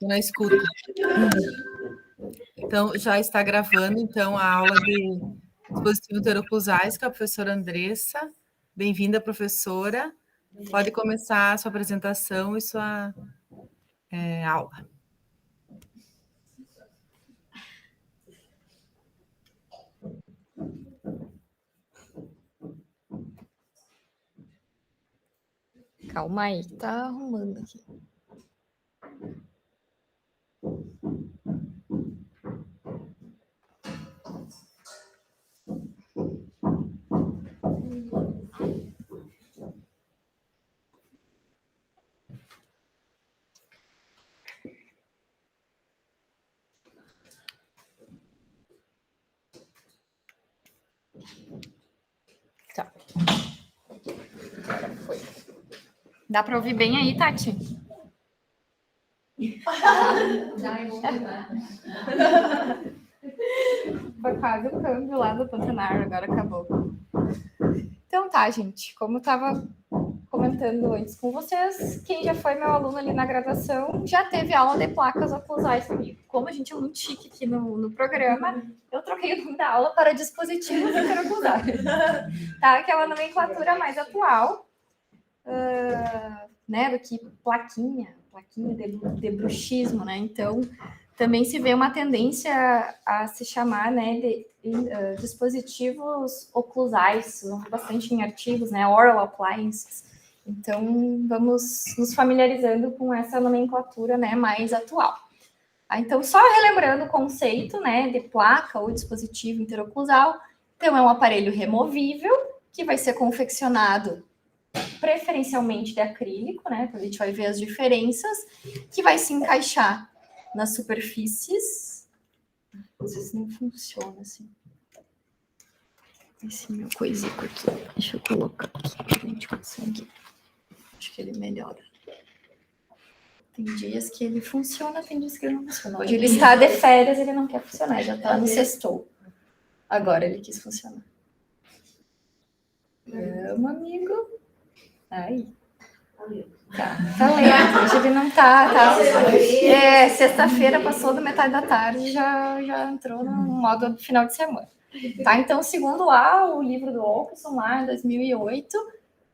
Estou na escuta. Então, já está gravando, então, a aula de dispositivo interoclusais com a professora Andressa. Bem-vinda, professora. Pode começar a sua apresentação e sua aula. Calma aí, tá arrumando aqui. Tá. Agora foi. Dá para ouvir bem aí, Tati? Foi quase o câmbio lá do Pantanar, agora acabou. Então tá, gente, como eu estava comentando antes com vocês, quem já foi meu aluno ali na graduação já teve aula de placas oclusais comigo. Como a gente é muito chique aqui no programa, eu troquei o nome da aula para dispositivos interoclusais, tá? Que é uma nomenclatura mais atual, né, do que plaquinha de bruxismo, né? Então, também se vê uma tendência a se chamar, né, de dispositivos oclusais, bastante em artigos, né, oral appliances. Então, vamos nos familiarizando com essa nomenclatura, né, mais atual. Então, só relembrando o conceito, né, de placa ou dispositivo interoclusal, então é um aparelho removível que vai ser confeccionado preferencialmente de acrílico, né, a gente vai ver as diferenças, que vai se encaixar nas superfícies. Às vezes não funciona assim. Esse meu coisico aqui. Deixa eu colocar aqui para a gente conseguir. Acho que ele melhora. Tem dias que ele funciona, tem dias que ele não funciona. Hoje ele está de férias, ele não quer funcionar, já está no sextou. Agora ele quis funcionar. Vamos, amigo. Aí. Tá lento, hoje ele não tá. Sexta-feira passou da metade da tarde, já entrou no modo final de semana. Tá? Então, segundo lá o livro do Olson, lá em 2008,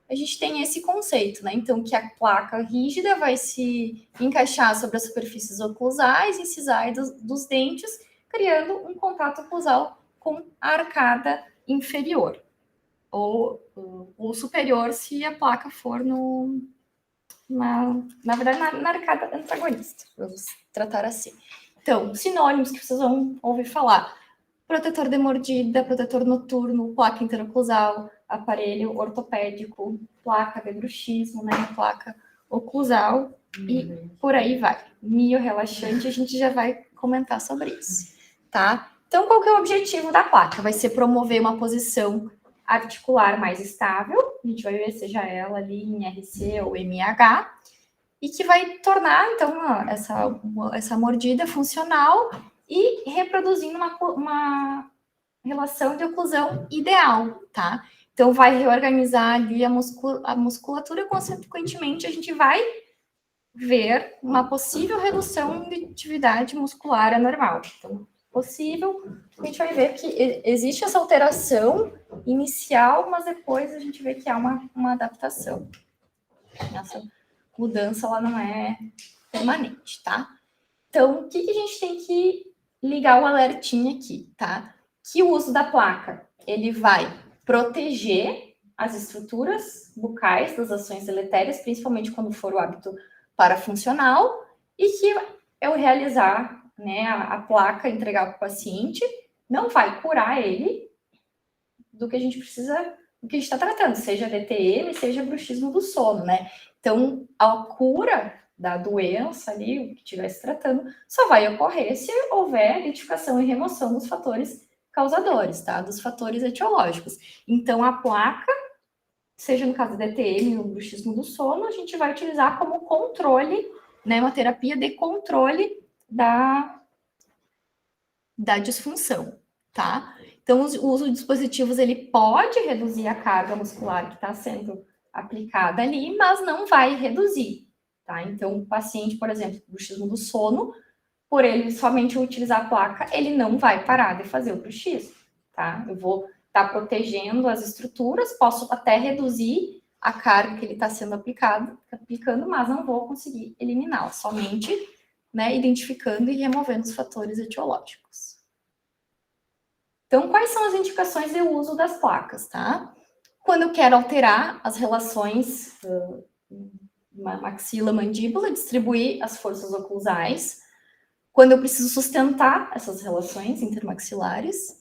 a gente tem esse conceito, né? Então, que a placa rígida vai se encaixar sobre as superfícies oclusais, incisais dos dentes, criando um contato oclusal com a arcada inferior. Ou superior, se a placa for na verdade, na arcada antagonista. Vamos tratar assim. Então, sinônimos que vocês vão ouvir falar. Protetor de mordida, protetor noturno, placa interoclusal, aparelho ortopédico, placa de bruxismo, né? Placa oclusal e por aí vai. Mio-relaxante, a gente já vai comentar sobre isso, tá? Então, qual que é o objetivo da placa? Vai ser promover uma posição articular mais estável, a gente vai ver seja ela ali em RC ou MH, e que vai tornar, então, essa mordida funcional e reproduzindo uma relação de oclusão ideal, tá? Então, vai reorganizar ali a musculatura, consequentemente, a gente vai ver uma possível redução de atividade muscular anormal. Então, possível, a gente vai ver que existe essa alteração inicial, mas depois a gente vê que há uma adaptação. Essa mudança, ela não é permanente, tá? Então, o que a gente tem que ligar o alertinho aqui, tá? Que o uso da placa, ele vai proteger as estruturas bucais das ações deletérias, principalmente quando for o hábito parafuncional, e que eu realizar, né, a placa, entregar para o paciente, não vai curar ele do que a gente precisa, do que a gente está tratando, seja DTM, seja bruxismo do sono, né? Então, a cura da doença ali, o que estivesse tratando, só vai ocorrer se houver identificação e remoção dos fatores causadores, tá? Dos fatores etiológicos. Então, a placa, seja no caso da DTM ou bruxismo do sono, a gente vai utilizar como controle, né? Uma terapia de controle da disfunção, tá? Então, o uso de dispositivos, ele pode reduzir a carga muscular que está sendo aplicada ali, mas não vai reduzir, tá? Então, o paciente, por exemplo, bruxismo do sono, por ele somente utilizar a placa, ele não vai parar de fazer o bruxismo, tá? Eu vou estar protegendo as estruturas, posso até reduzir a carga que ele está sendo aplicando, mas não vou conseguir eliminá-la, somente, né, identificando e removendo os fatores etiológicos. Então, quais são as indicações de uso das placas, tá? Quando eu quero alterar as relações maxila-mandíbula, distribuir as forças oclusais, quando eu preciso sustentar essas relações intermaxilares,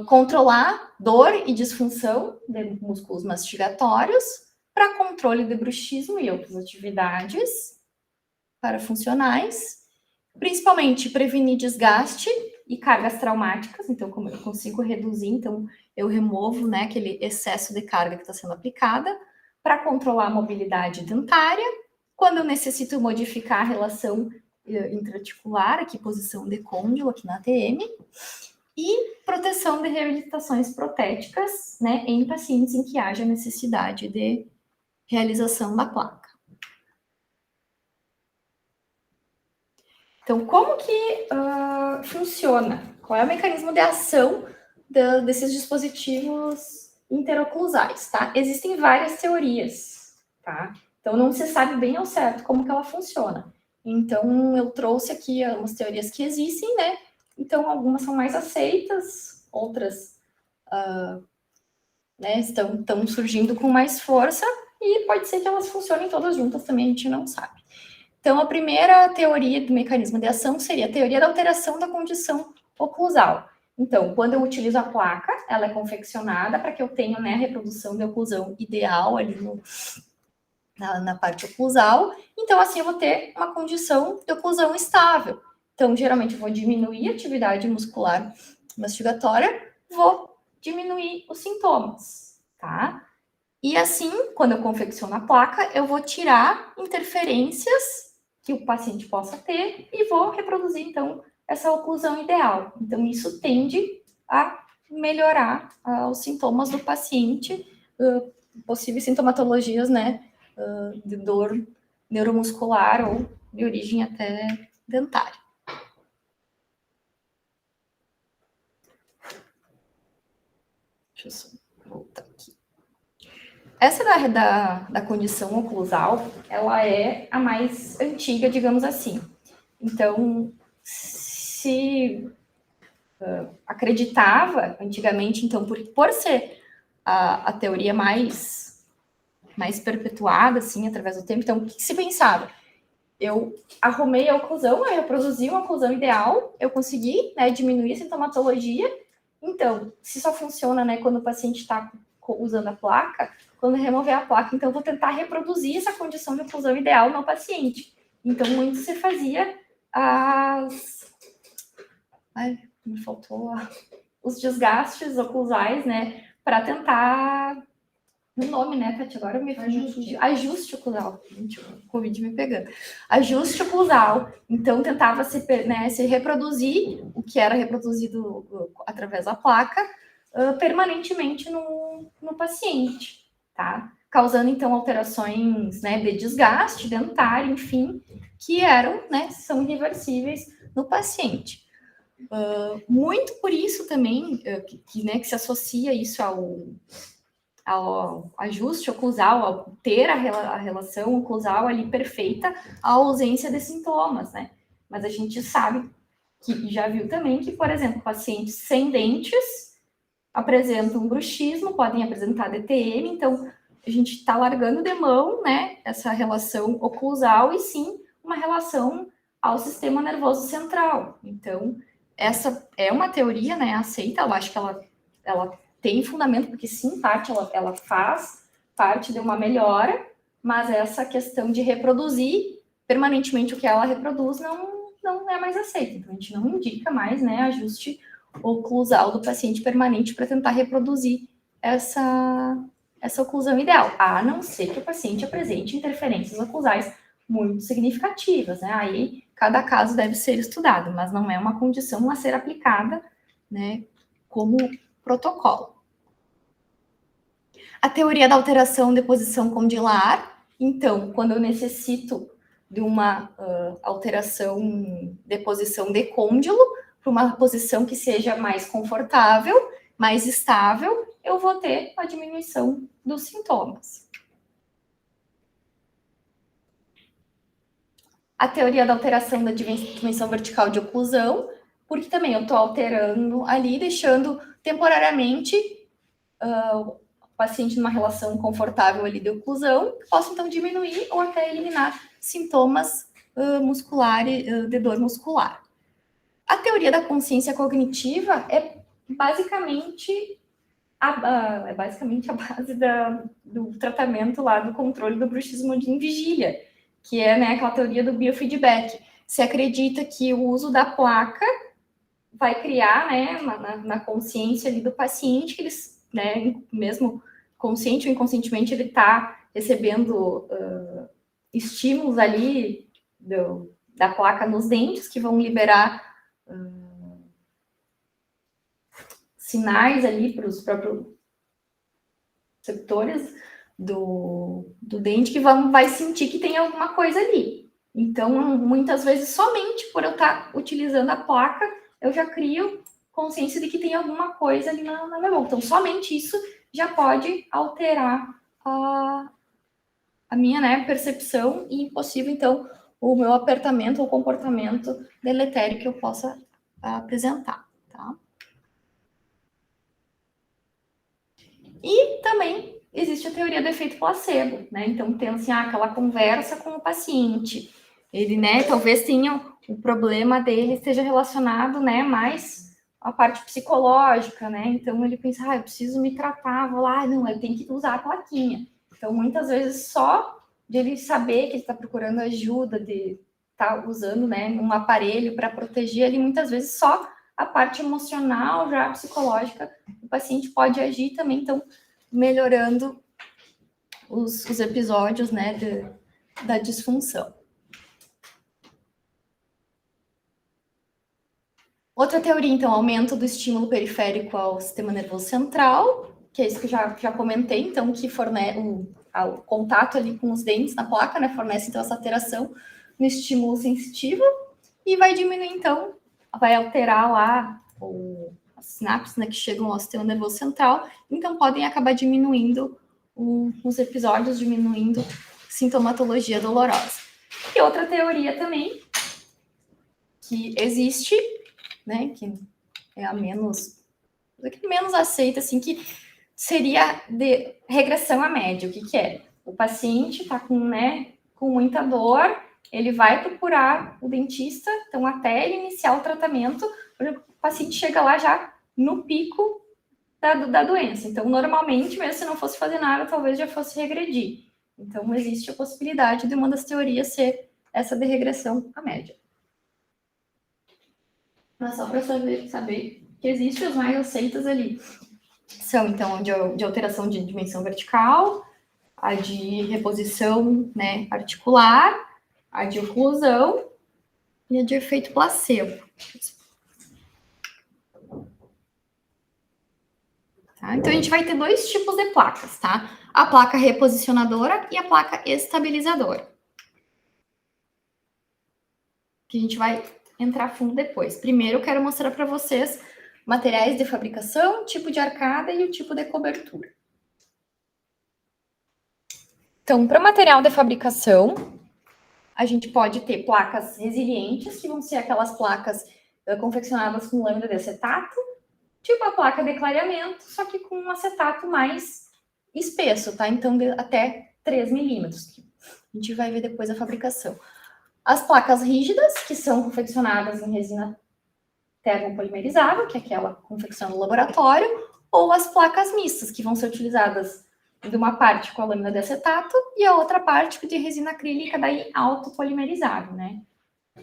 controlar dor e disfunção de músculos mastigatórios, para controle de bruxismo e outras atividades parafuncionais, principalmente prevenir desgaste e cargas traumáticas. Então, como eu consigo reduzir, então eu removo, né, aquele excesso de carga que está sendo aplicada, para controlar a mobilidade dentária, quando eu necessito modificar a relação intraarticular, aqui posição de côndilo, aqui na ATM, e proteção de reabilitações protéticas, né, em pacientes em que haja necessidade de realização da placa. Então, como que funciona? Qual é o mecanismo de ação desses dispositivos interoclusais, tá? Existem várias teorias, tá? Então, não se sabe bem ao certo como que ela funciona. Então, eu trouxe aqui algumas teorias que existem, né? Então, algumas são mais aceitas, outras né, estão surgindo com mais força, e pode ser que elas funcionem todas juntas também, a gente não sabe. Então, a primeira teoria do mecanismo de ação seria a teoria da alteração da condição oclusal. Então, quando eu utilizo a placa, ela é confeccionada para que eu tenha, né, a reprodução de oclusão ideal ali na parte oclusal. Então, assim, eu vou ter uma condição de oclusão estável. Então, geralmente, eu vou diminuir a atividade muscular mastigatória, vou diminuir os sintomas, tá? E assim, quando eu confecciono a placa, eu vou tirar interferências que o paciente possa ter e vou reproduzir, então, essa oclusão ideal. Então, isso tende a melhorar os sintomas do paciente, possíveis sintomatologias, né, de dor neuromuscular ou de origem até dentária. Deixa eu só voltar aqui. Essa da condição oclusal, ela é a mais antiga, digamos assim. Então, se acreditava antigamente, então, por ser a teoria mais perpetuada, assim, através do tempo, então, o que se pensava? Eu arrumei a oclusão, eu produzi uma oclusão ideal, eu consegui, né, diminuir a sintomatologia. Então, se só funciona, né, quando o paciente está usando a placa, quando remover a placa, então eu vou tentar reproduzir essa condição de oclusão ideal no paciente. Então, muito se fazia me faltou os desgastes oclusais, né, para tentar o nome, né, Tati? Agora eu me fugiu. Ajuste oclusal. Gente, o Covid me pegando. Ajuste oclusal. Então, tentava se reproduzir o que era reproduzido através da placa permanentemente no paciente, tá? Causando, então, alterações, né, de desgaste dentário, enfim, que são irreversíveis no paciente. Muito por isso também que se associa isso ao ajuste oclusal, ao ter a relação oclusal ali perfeita, a ausência de sintomas, né? Mas a gente sabe que já viu também que, por exemplo, pacientes sem dentes apresentam bruxismo, podem apresentar DTM, então a gente está largando de mão, né, essa relação oclusal e sim uma relação ao sistema nervoso central. Então, essa é uma teoria, né, aceita, eu acho que ela tem fundamento, porque sim, ela faz parte de uma melhora, mas essa questão de reproduzir permanentemente o que ela reproduz não é mais aceita. Então, a gente não indica mais, né, ajuste oclusal do paciente permanente para tentar reproduzir essa oclusão ideal, a não ser que o paciente apresente interferências oclusais muito significativas, né? Aí, cada caso deve ser estudado, mas não é uma condição a ser aplicada, né, como protocolo. A teoria da alteração de posição condilar, Então, quando eu necessito de uma alteração de posição de côndilo, para uma posição que seja mais confortável, mais estável, eu vou ter a diminuição dos sintomas. A teoria da alteração da dimensão vertical de oclusão, porque também eu estou alterando ali, deixando temporariamente o paciente numa relação confortável ali de oclusão, posso então diminuir ou até eliminar sintomas musculares, de dor muscular. A teoria da consciência cognitiva é basicamente a base do tratamento lá do controle do bruxismo em vigília, que é, né, aquela teoria do biofeedback. Se acredita que o uso da placa vai criar, né, na consciência ali do paciente, que eles, né, mesmo consciente ou inconscientemente, ele está recebendo estímulos ali da placa nos dentes, que vão liberar sinais ali para os próprios receptores do dente que vai sentir que tem alguma coisa ali. Então, muitas vezes, somente por eu estar utilizando a placa, eu já crio consciência de que tem alguma coisa ali na minha boca. Então, somente isso já pode alterar a minha, né, percepção e impossível, então, o meu apertamento ou comportamento deletério que eu possa apresentar, tá? E também existe a teoria do efeito placebo, né? Então, tem assim, aquela conversa com o paciente. Ele, né, talvez tenha o problema dele esteja relacionado, né, mais à parte psicológica, né? Então, ele pensa, eu preciso me tratar, vou lá, não, eu tenho que usar a plaquinha. Então, muitas vezes, só de ele saber que ele está procurando ajuda, de estar usando, né, um aparelho para proteger ali, muitas vezes só a parte emocional, já psicológica, o paciente pode agir também, então, melhorando os episódios, né, da disfunção. Outra teoria, então, aumento do estímulo periférico ao sistema nervoso central, que é isso que eu já comentei, então, que fornece o contato ali com os dentes na placa, né, fornece, então, essa alteração no estímulo sensitivo, e vai diminuir, então, vai alterar lá as sinapses, né, que chegam ao sistema nervoso central, então podem acabar diminuindo os episódios, diminuindo sintomatologia dolorosa. E outra teoria também, que existe, né, que é a menos aceita, assim, que seria de regressão à média. O que é? O paciente está com muita dor, ele vai procurar o dentista, então até ele iniciar o tratamento, o paciente chega lá já no pico da doença. Então, normalmente, mesmo se não fosse fazer nada, talvez já fosse regredir. Então, existe a possibilidade de uma das teorias ser essa de regressão à média. Mas só para saber que existem os mais aceitos ali. São, então, de alteração de dimensão vertical, a de reposição, né, articular, a de oclusão e a de efeito placebo. Tá? Então, a gente vai ter dois tipos de placas, tá? A placa reposicionadora e a placa estabilizadora. Que a gente vai entrar fundo depois. Primeiro, eu quero mostrar para vocês materiais de fabricação, tipo de arcada e o tipo de cobertura. Então, para material de fabricação, a gente pode ter placas resilientes, que vão ser aquelas placas confeccionadas com lâmina de acetato, tipo a placa de clareamento, só que com um acetato mais espesso, tá? Então, até 3 milímetros. A gente vai ver depois a fabricação. As placas rígidas, que são confeccionadas em resina termopolimerizada, que é aquela confecção no laboratório, ou as placas mistas, que vão ser utilizadas de uma parte com a lâmina de acetato e a outra parte de resina acrílica, daí autopolimerizado, né?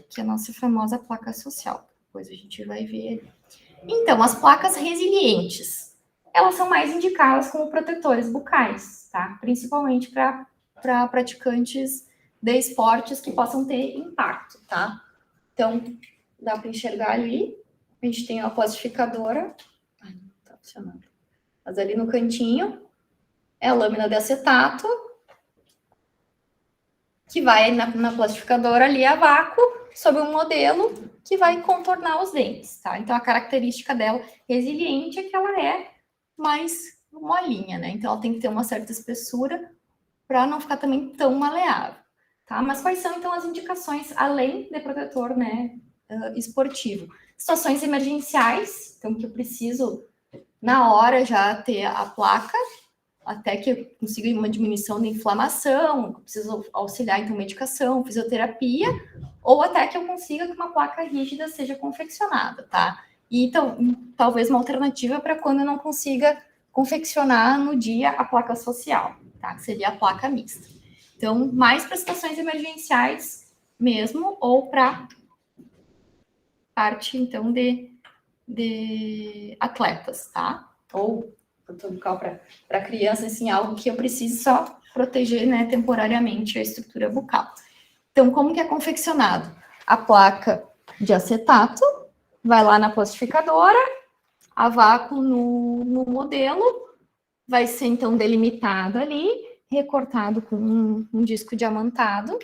Que é a nossa famosa placa social. Depois a gente vai ver. Então, as placas resilientes, elas são mais indicadas como protetores bucais, tá? Principalmente para praticantes de esportes que possam ter impacto, tá? Então, dá para enxergar ali. A gente tem a plastificadora. Ai, não tá funcionando. Mas ali no cantinho é a lâmina de acetato. que vai na plastificadora ali a vácuo, sob um modelo que vai contornar os dentes, tá? Então, a característica dela resiliente é que ela é mais molinha, né? Então, ela tem que ter uma certa espessura para não ficar também tão maleável, tá? Mas quais são, então, as indicações, além de protetor, né, esportivo? Situações emergenciais, então, que eu preciso, na hora, já ter a placa, até que eu consiga uma diminuição da inflamação, preciso auxiliar, então, medicação, fisioterapia, ou até que eu consiga que uma placa rígida seja confeccionada, tá? E, então, talvez uma alternativa para quando eu não consiga confeccionar no dia a placa social, tá? Que seria a placa mista. Então, mais para situações emergenciais mesmo, ou para parte, então, de atletas, tá? Ou para criança, assim, algo que eu preciso só proteger, né, temporariamente a estrutura bucal. Então, como que é confeccionado? A placa de acetato vai lá na plastificadora, a vácuo no modelo, vai ser, então, delimitado ali, recortado com um disco diamantado.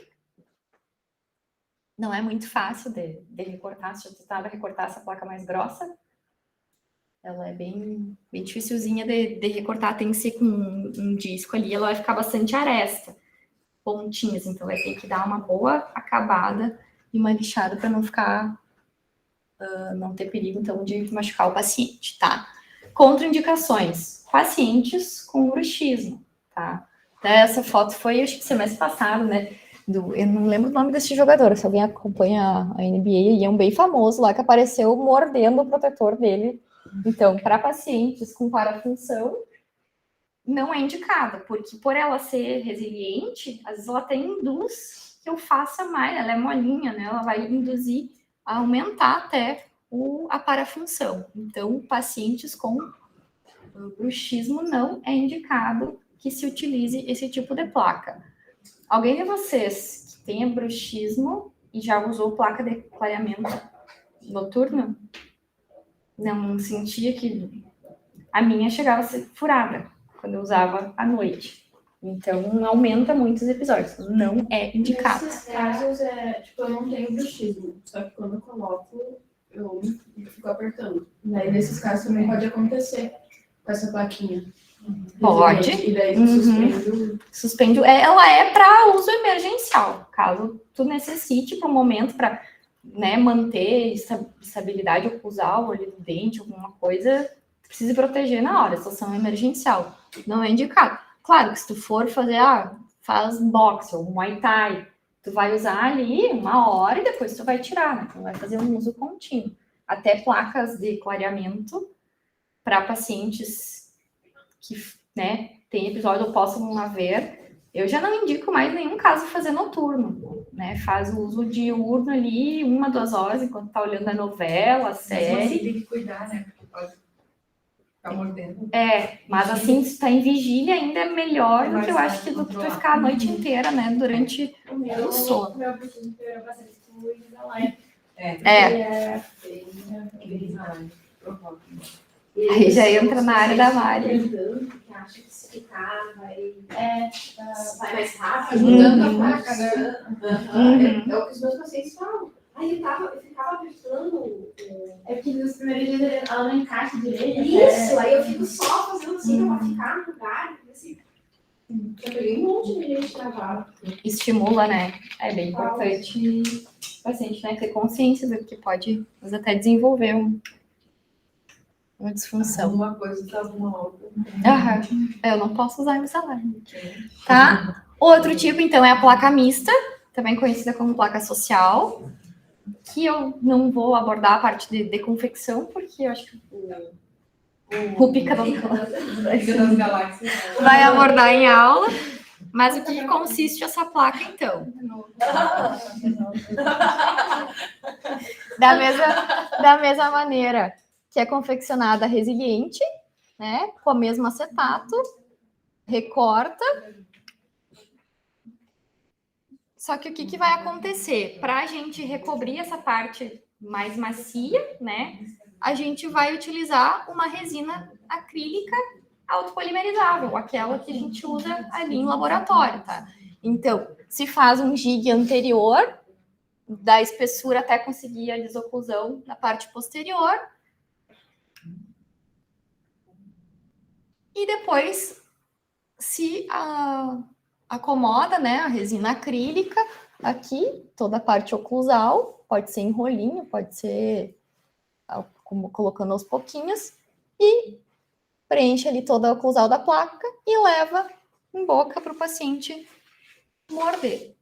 Não é muito fácil de recortar, se eu tentava recortar essa placa mais grossa, ela é bem dificilzinha de recortar, tem que ser com um disco ali, ela vai ficar bastante aresta, pontinhas, então vai ter que dar uma boa acabada e uma lixada para não ficar, não ter perigo, então, de machucar o paciente, tá? Contraindicações, pacientes com bruxismo, tá? Até essa foto foi, acho que semestre passado, né? Eu não lembro o nome desse jogador, se alguém acompanha a NBA, ele é um bem famoso lá, que apareceu mordendo o protetor dele. Então, para pacientes com parafunção, não é indicada, porque por ela ser resiliente, às vezes ela até induz que eu faça mais, ela é molinha, né? Ela vai induzir a aumentar até a parafunção. Então, pacientes com bruxismo não é indicado que se utilize esse tipo de placa. Alguém de vocês que tenha bruxismo e já usou placa de clareamento noturno? Não sentia que a minha chegava a ser furada quando eu usava à noite. Então, aumenta muitos episódios. Não é indicado. Nesses casos, eu não tenho bruxismo. Só que quando eu coloco, eu fico apertando. Daí, nesses casos, também pode acontecer com essa plaquinha. Pode. E daí, tu suspende. Ela é para uso emergencial. Caso tu necessite para um momento para, né, manter estabilidade oclusal ali do dente, alguma coisa, precisa proteger na hora, situação emergencial. Não é indicado. Claro que se tu for fazer, faz boxe ou muay thai, tu vai usar ali 1 hora e depois tu vai tirar, né? Tu vai fazer um uso contínuo. Até placas de clareamento para pacientes que, né, tem episódio ou possam haver. Eu já não indico mais nenhum caso fazer noturno, né? Faz o uso diurno ali 1, 2 horas enquanto tá olhando a novela, a série. Mas você tem que cuidar, né? Porque pode ficar mordendo. Mas assim, se tá em vigília ainda é melhor do que eu acho que do que tu ficar a noite inteira, né? Durante o sono. Meu bruxismo era bastante fluido da live. Aí já entra na área da Mari. Que acha que se ficar vai mais rápido, ajudando a placa, né? É o que os meus pacientes falam. Aí eu ficava apertando. É porque nos primeiros dias ela não encaixa direito. Isso, aí eu fico só fazendo assim pra ficar no lugar. Assim. Eu peguei um monte de gente travada. Estimula, né? É bem importante o paciente, né, ter consciência do que pode até desenvolver uma disfunção. Uma coisa tá uma outra. Eu não posso usar Invisalign. Tá? Outro tipo, então, é a placa mista, também conhecida como placa social, que eu não vou abordar a parte de confecção, porque eu acho que o Pica das Galáxias vai abordar em aula. Mas o que consiste essa placa, então? Da mesma maneira que é confeccionada resiliente, né? Com o mesmo acetato, recorta. Só que o que vai acontecer? Para a gente recobrir essa parte mais macia, né? A gente vai utilizar uma resina acrílica autopolimerizável, aquela que a gente usa ali em laboratório, tá? Então, se faz um jig anterior, da espessura até conseguir a lisoclusão na parte posterior. E depois se acomoda, né, a resina acrílica aqui, toda a parte oclusal, pode ser em rolinho, pode ser como colocando aos pouquinhos, e preenche ali toda a oclusal da placa e leva em boca para o paciente morder.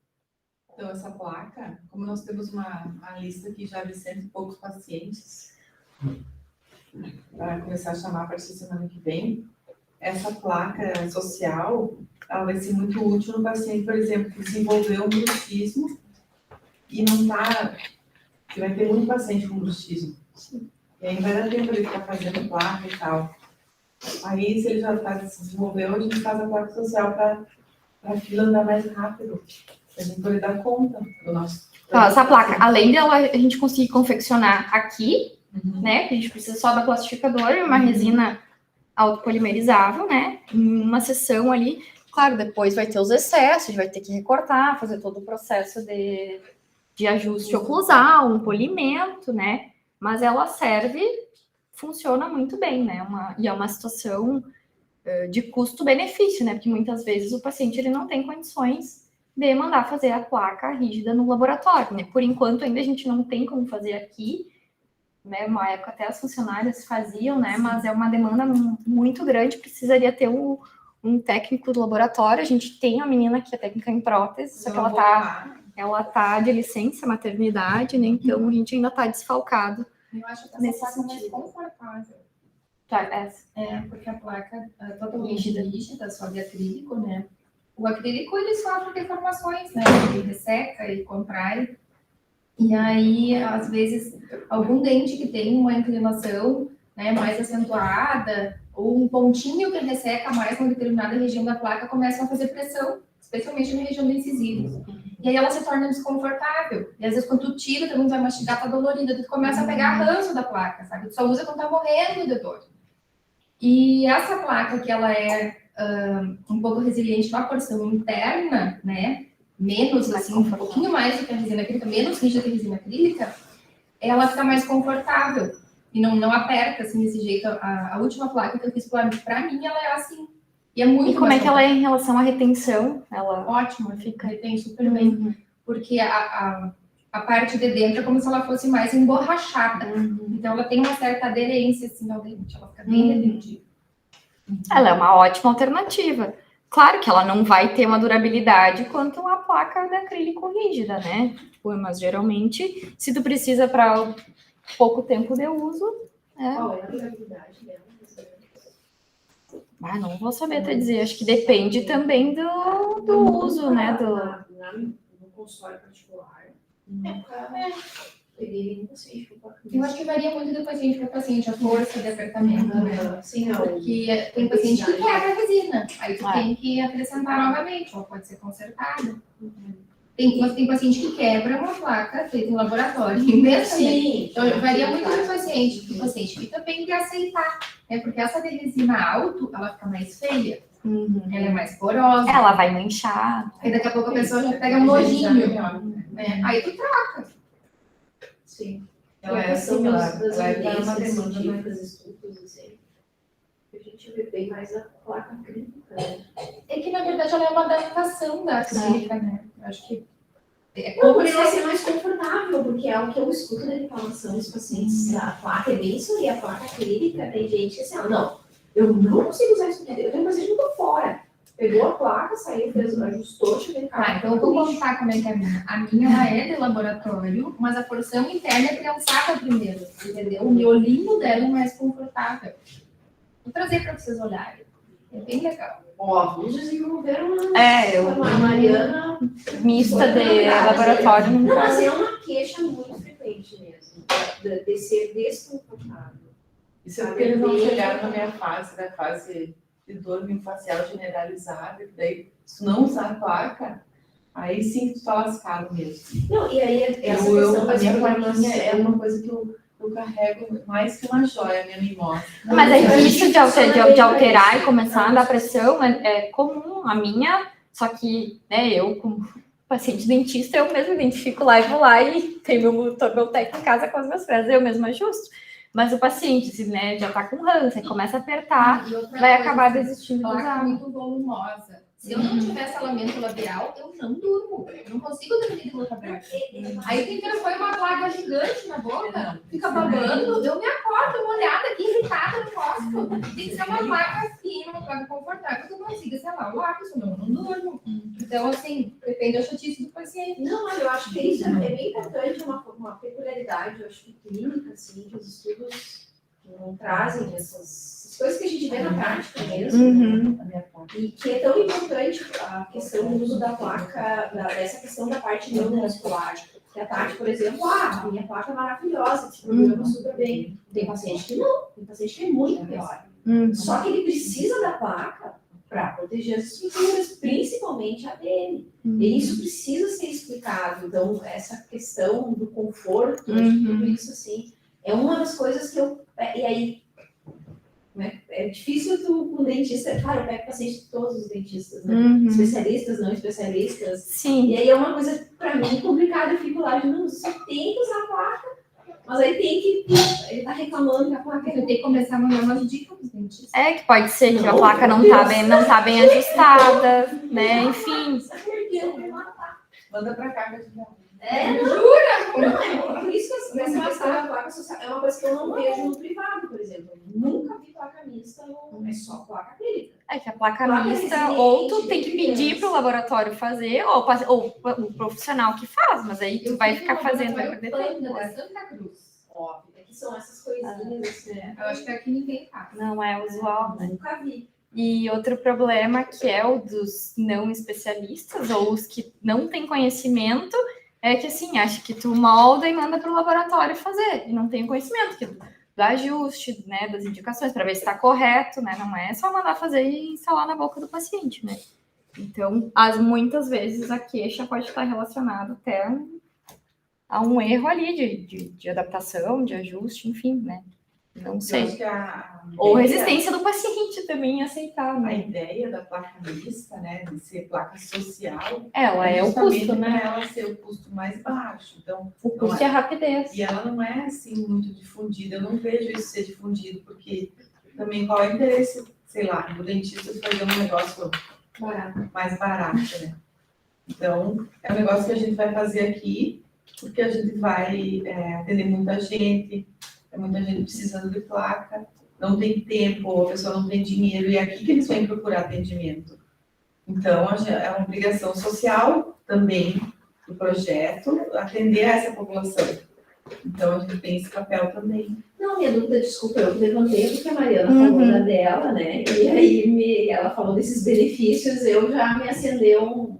Então, essa placa, como nós temos uma lista aqui já de 100 e poucos pacientes, para começar a chamar a partir da semana que vem, essa placa social, ela vai ser muito útil no paciente, por exemplo, que desenvolveu um bruxismo e não está... Você vai ter muito paciente com bruxismo. E aí vai dar tempo ele ficar fazendo placa e tal. Aí, se ele já se desenvolveu, a gente faz a placa social para a fila andar mais rápido. A gente poder dar conta do nosso... Então, essa placa, além dela a gente conseguir confeccionar aqui, né, que a gente precisa só da plastificador e uma resina autopolimerizável, né, em uma sessão ali. Claro, depois vai ter os excessos, vai ter que recortar, fazer todo o processo de ajuste oclusal, um polimento, né, mas ela serve, funciona muito bem, né, e é uma situação de custo-benefício, né, porque muitas vezes o paciente ele não tem condições de mandar fazer a placa rígida no laboratório, né? Por enquanto, ainda a gente não tem como fazer aqui, né? Uma época até as funcionárias faziam, né? Mas é uma demanda muito grande, precisaria ter um técnico do laboratório. A gente tem uma menina que é técnica em prótese, só que ela tá de licença maternidade, né? Então a gente ainda tá desfalcado. Eu acho que nesse essa placa é mais sentido. confortável. Tá, essa. Porque a placa é totalmente rígida, só de acrílico, né? O acrílico, ele sofre deformações, né? Ele resseca e contrai. E aí, às vezes, algum dente que tem uma inclinação, né, mais acentuada, ou um pontinho que resseca mais uma determinada região da placa, começa a fazer pressão, especialmente na região do incisivo. E aí ela se torna desconfortável. E às vezes, quando tu tira, tu não vai mastigar, tá dolorida, tu começa a pegar ranço da placa, sabe? Tu só usa quando tá morrendo de dor. E essa placa, que ela é um pouco resiliente na porção interna, né? Menos, assim, um pouquinho mais do que a resina acrílica, menos rígida que a resina acrílica, ela fica mais confortável. E não aperta, assim, desse jeito. A última placa que eu fiz pra mim, ela é assim. E é muito. E como é que ela é em relação à retenção? Ela ótima, retém super bem. Porque a parte de dentro é como se ela fosse mais emborrachada. Então, ela tem uma certa aderência, assim, ao dente. Ela fica bem retentiva. Ela é uma ótima alternativa. Claro que ela não vai ter uma durabilidade quanto uma placa de acrílico rígida, né? Mas geralmente, se tu precisa para pouco tempo de uso... Qual é a durabilidade dela? Não vou saber até dizer. Acho que depende também do uso, né? No consultório particular. Eu acho que varia muito do paciente para paciente, a força de apertamento, né? Sim, porque tem paciente que quebra a resina, aí tu tem que acrescentar novamente, ou pode ser consertada. Mas tem paciente que quebra uma placa feita em laboratório, imensamente. Então, varia muito do paciente. Tem paciente que também tem que aceitar, né? Porque essa de resina alto, ela fica mais feia. Ela é mais porosa. Ela vai manchar. Aí daqui a pouco a pessoa já pega um nojinho, né? Aí tu troca. Sim. Ela é assim, ela é uma demanda mais estudos, assim. A gente vê bem mais a placa acrílica, né? É que, na verdade, ela é uma adaptação da acrílica, né? Eu acho que Não, ele vai ser mais confortável, porque é o que eu escuto da reclamação dos pacientes. A placa é bem isso aí, a placa acrílica, tem gente que assim, não, eu não consigo usar isso aqui, eu tenho paciente que eu tô fora. Pegou a placa, saiu, ajustou, deixa eu ver. Então eu vou contar como é que é a minha. A minha, ela é de laboratório, mas a porção interna é prensada primeiro, entendeu? O miolinho dela é mais confortável. Vou trazer para vocês olharem. É bem legal. Alguns desenvolveram uma Mariana mista de laboratório. Não, mas é uma queixa muito frequente mesmo, de ser desconfortável. Isso é porque eles não chegaram na minha fase, na fase de dor miofascial generalizada, daí se não usar a placa, aí sim tu tá lascado mesmo. Não, e aí essa a minha plaquinha é uma coisa que eu carrego mais que uma joia, a minha mimosa. Mas é difícil de alterar e começar a dar pressão, é comum. A minha Só que, né, eu, como paciente dentista, eu mesmo identifico lá e vou lá e tenho meu técnico em casa com as minhas fresas, eu mesmo ajusto. Mas o paciente, se, né, já tá com ranço, começa a apertar, E outra vai coisa, acabar assim, desistindo de placa usar. muito volumosa. Se eu não tiver salamento labial, eu não durmo. Eu não consigo dormir de boca aberta. Aí tem que põe uma placa gigante na boca, fica babando, eu me acordo molhada aqui, irritada, não gosto. Tem que ser uma placa fina, uma placa confortável, que eu consiga, sei lá, o lápis, senão eu não durmo. Então, assim, depende da chatice do paciente. Não, mas eu acho que isso é bem importante, uma peculiaridade, eu acho que clínica, assim, que os estudos não trazem essas coisas que a gente vê na prática mesmo, e que é tão importante a questão do uso da placa, dessa questão da parte neuromuscular. Que a Tati, por exemplo, a minha placa é maravilhosa, se programa super bem. Tem paciente que não, tem paciente que é muito pior. Só que ele precisa da placa para proteger as estruturas, principalmente a dele. E isso precisa ser explicado. Então, essa questão do conforto, tudo isso, assim, é uma das coisas que eu... E aí, né, é difícil com dentista... Claro, eu pego paciente de todos os dentistas, né? Especialistas, não especialistas. Sim. E aí é uma coisa, para mim, complicada. Eu fico lá, não, só tem que usar a placa, mas aí tem que... Ele tá reclamando que a placa... Eu tenho que começar a mandar umas dicas pros dentistas. É que pode ser que a placa não tá bem ajustada, né? Enfim. Manda pra cá, que Jura? Por isso que essa questão da placa social é uma coisa que eu não vejo no privado, por exemplo. Eu nunca vi placa mista, é só placa acrílica. É que a placa mista, ou tu tem que pedir pro laboratório fazer, ou o profissional que faz, mas aí tu vai ficar fazendo, vai perder tempo. Da Santa Cruz. Óbvio, que são essas coisinhas. Eu acho que aqui ninguém faz. Não é usual, né? Nunca vi. E outro problema que é o dos não especialistas, ou os que não têm conhecimento, é que assim, acha que tu molda e manda para o laboratório fazer, e não tem conhecimento do ajuste, né, das indicações, para ver se está correto, né, não é só mandar fazer e instalar na boca do paciente, né. Então, muitas vezes a queixa pode estar relacionada até a um erro ali de adaptação, de ajuste, enfim, né. Não sei. Ou resistência do paciente também em aceitar, A né? ideia da placa mista, né, de ser placa social, Ela é o justamente custo, né? para ela ser o custo mais baixo. Então, O custo é a rapidez. e ela não é assim muito difundida. Eu não vejo isso ser difundido, porque também qual é o interesse, sei lá, do dentista fazer um negócio mais barato, né? Então, é um negócio que a gente vai fazer aqui, porque a gente vai atender muita gente precisando de placa, não tem tempo, a pessoa não tem dinheiro, e é aqui que eles vêm procurar atendimento. Então, é uma obrigação social também do projeto atender a essa população. Então, a gente tem esse papel também. Não, minha dúvida, desculpa, eu levantei porque a Mariana falou da dela, né? E aí ela falou desses benefícios, eu já me acendeu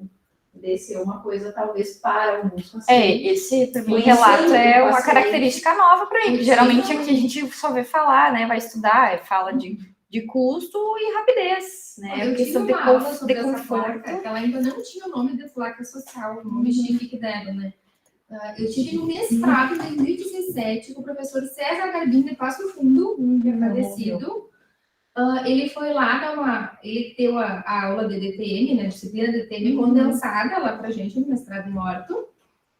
desceu uma coisa talvez para alguns pacientes. Esse relato é uma característica nova para ele. Geralmente aqui a gente só vê falar, né? Vai estudar, fala de custo e rapidez, né? Eu tive uma aula sobre essa placa, conforto. que ela ainda não tinha o nome de placa social, o nome chique dela, né? Eu tive no mestrado em 2017 com o professor César Garbim de Passo Fundo, que é falecido. Ele foi lá ele deu a aula de DTM, né, disciplina de DTM condensada lá pra gente no mestrado em orto,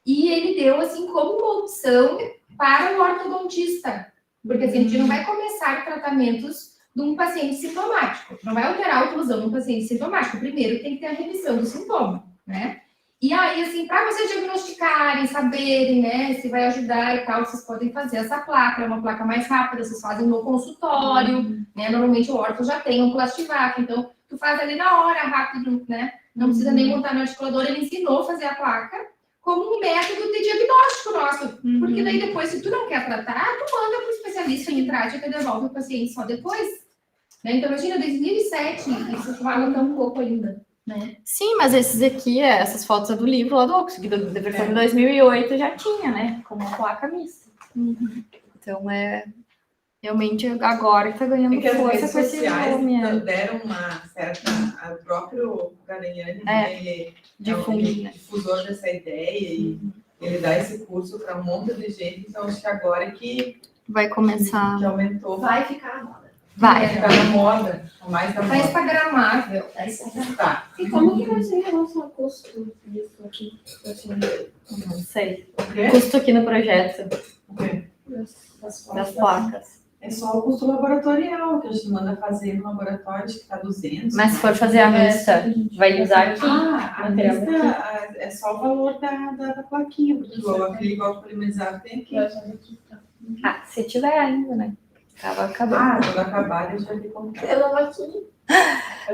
e ele deu assim como uma opção para o ortodontista, porque assim, a gente não vai começar tratamentos de um paciente sintomático, não vai alterar a oclusão de um paciente sintomático, primeiro tem que ter a revisão do sintoma, né? E aí, assim, para vocês diagnosticarem, saberem, né, se vai ajudar e tal, vocês podem fazer essa placa, é uma placa mais rápida, vocês fazem no consultório, né, normalmente o orto já tem um Plastivac, então tu faz ali na hora, rápido, né, não precisa nem montar no articulador, ele ensinou a fazer a placa como um método de diagnóstico nosso, porque daí depois, se tu não quer tratar, tu manda para o especialista que trate e devolve o paciente só depois, né, então imagina, 2007, isso fala tão pouco ainda. Né? Sim, mas esses aqui, essas fotos do livro lá do Oxford, da versão de 2008 já tinha, né? Com uma placa mista. Então, realmente agora que tá ganhando que as força redes com esse sociais nome. deram uma certa... O próprio Garanhani, ele difunde, né? difusor dessa ideia e ele dá esse curso para um monte de gente, então acho que agora que vai começar. Que aumentou. Vai ficar na moda. Vai. Ficar na moda, a mais da Tá moda. instagramável. Tá. E como que vai ser em relação ao custo disso aqui? Assim, Não sei. O quê? Custo aqui no projeto O quê? das placas. É só o custo laboratorial, que a gente manda fazer no laboratório, acho que tá 200. Mas se for fazer a mista, vai usar aqui. A material lista é só o valor da plaquinha, porque o acrílico polimerizado tem aqui. Ah, se tiver ainda, né? Tava acabando. Ah, quando acabar, a gente vai ter como. Eu não aqui.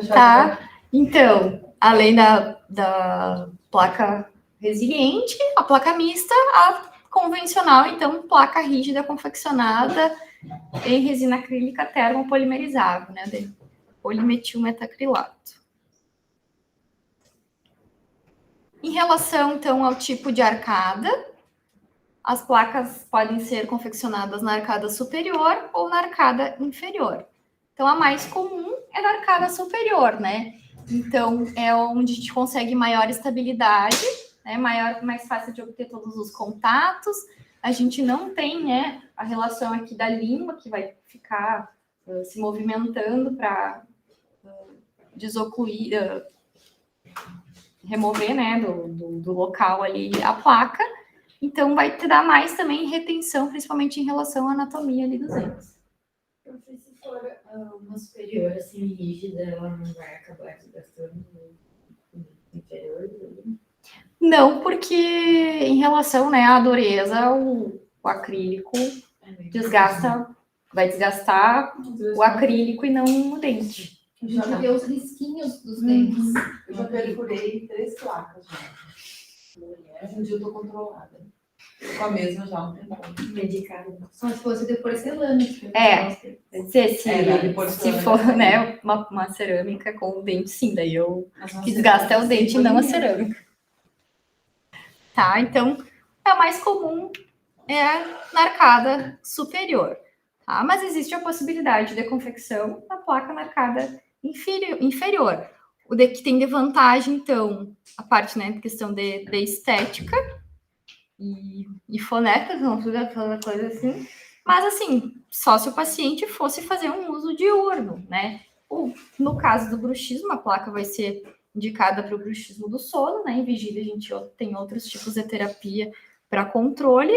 Tá. Então, além da placa resiliente, a placa mista, a convencional, então, placa rígida confeccionada em resina acrílica termopolimerizável, né? De polimetilmetacrilato. Em relação, então, ao tipo de arcada, as placas podem ser confeccionadas na arcada superior ou na arcada inferior. Então, a mais comum é na arcada superior, né? Então, é onde a gente consegue maior estabilidade, né? Mais fácil de obter todos os contatos. A gente não tem, né, a relação aqui da língua, que vai ficar se movimentando para desocluir, remover, né, do local ali a placa. Então, vai te dar mais também retenção, principalmente em relação à anatomia ali dos dentes. Se for uma superior, assim, rígida, ela não vai acabar desgastando no inferior? Não, porque em relação, né, à dureza, o acrílico vai desgastar o acrílico e não o dente. A gente vê os risquinhos dos dentes. Eu já perfurei 3 placas já. Hoje em dia eu tô controlada. Com a mesma já há um tempo. Medicado. Só se fosse de porcelana. É. Quer dizer, se né, for, né, uma cerâmica com o dente, sim, daí o Mas que desgasta é o dente, não a cerâmica. Tá, então, a mais comum é na arcada superior, tá? Mas existe a possibilidade de confecção da placa na arcada inferior. O que tem de vantagem, então, a parte, né, questão de estética e fonética, não tudo aquela coisa assim. Mas, assim, só se o paciente fosse fazer um uso diurno, né? No caso do bruxismo, a placa vai ser indicada para o bruxismo do sono, né? Em vigília, a gente tem outros tipos de terapia para controle,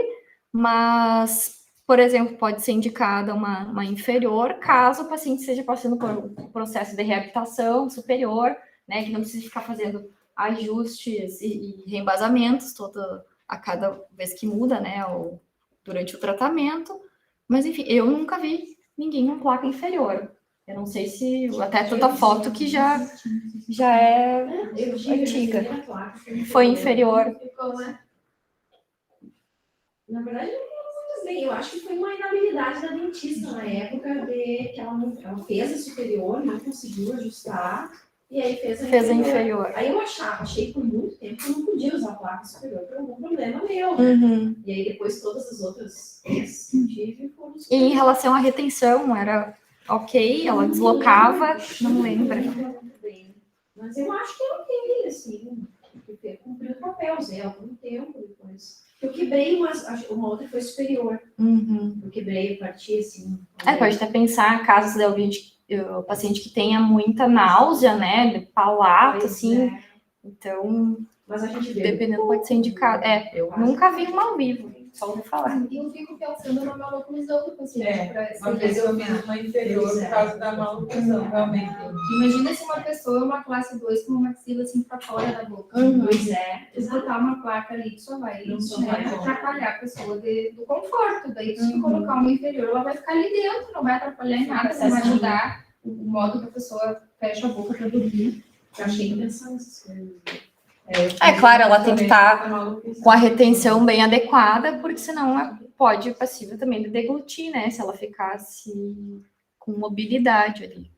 mas, por exemplo, pode ser indicada uma inferior, caso o paciente esteja passando por um processo de reabilitação superior, né? Que não precisa ficar fazendo ajustes e reembasamentos a cada vez que muda, né? Durante o tratamento. Mas, enfim, eu nunca vi ninguém com placa inferior. Eu não sei se até tanta foto que já é antiga. Foi inferior. Na verdade, eu não sei, eu acho que foi uma inabilidade da dentista na época de que ela fez a superior, não conseguiu ajustar, e aí fez a inferior. Aí eu achei por muito tempo que eu não podia usar a placa superior por algum problema meu, né? Uhum. E aí depois todas as outras que eu tive foram E em relação à retenção, era ok, ela deslocava, não lembro. Mas eu acho que é ok, assim, porque cumpriu o papel, usei algum tempo depois. Eu quebrei uma outra foi superior. Uhum. Eu quebrei, parti assim. Pode até pensar casos de alguém, o paciente que tenha muita náusea, né, de palato, assim. Então, mas a gente vê, dependendo, pode ser indicado. Eu nunca vi uma ao vivo, só ouvi falar. E eu fico pensando na maloclusão do paciente. Uma vez eu fiz uma inferior por causa da maloclusão, realmente. Imagina se uma pessoa, uma classe 2, com uma maxila assim para fora da boca. Pois é. Se botar uma placa ali, que só vai vai atrapalhar a pessoa do conforto. Daí, se colocar uma inferior, ela vai ficar ali dentro, não vai atrapalhar em nada, vai ajudar o modo que a pessoa fecha a boca para dormir. Eu achei que pensar nessas coisas. Claro, ela tem que estar com a retenção bem adequada, porque senão pode passiva também de deglutir, né? Se ela ficasse com mobilidade ali.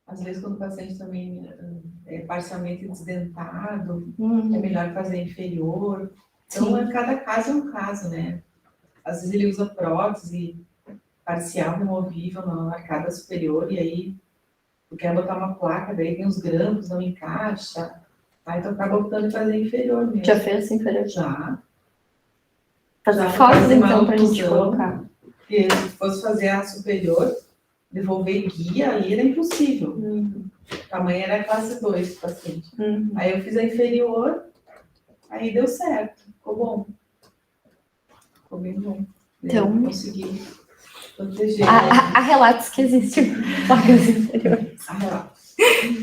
Às vezes, quando o paciente também é parcialmente desdentado, é melhor fazer inferior. Então, cada caso é um caso, né? Às vezes ele usa prótese parcial removível na arcada superior, e aí tu quer botar uma placa, daí tem os grampos, não encaixa. Aí tu acaba optando em fazer inferior mesmo. Já fez inferior? Já. Fazer Dá pra fotos, fazer uma então, pra gente oclusão. colocar. Porque se fosse fazer a superior, devolver guia ali era impossível. Uhum. O tamanho era classe 2 do paciente. Uhum. Aí eu fiz a inferior, aí deu certo. Ficou bom. Ficou bem bom. Então- Eu consegui proteger. Há relatos que existem placas inferiores. Ah, lá.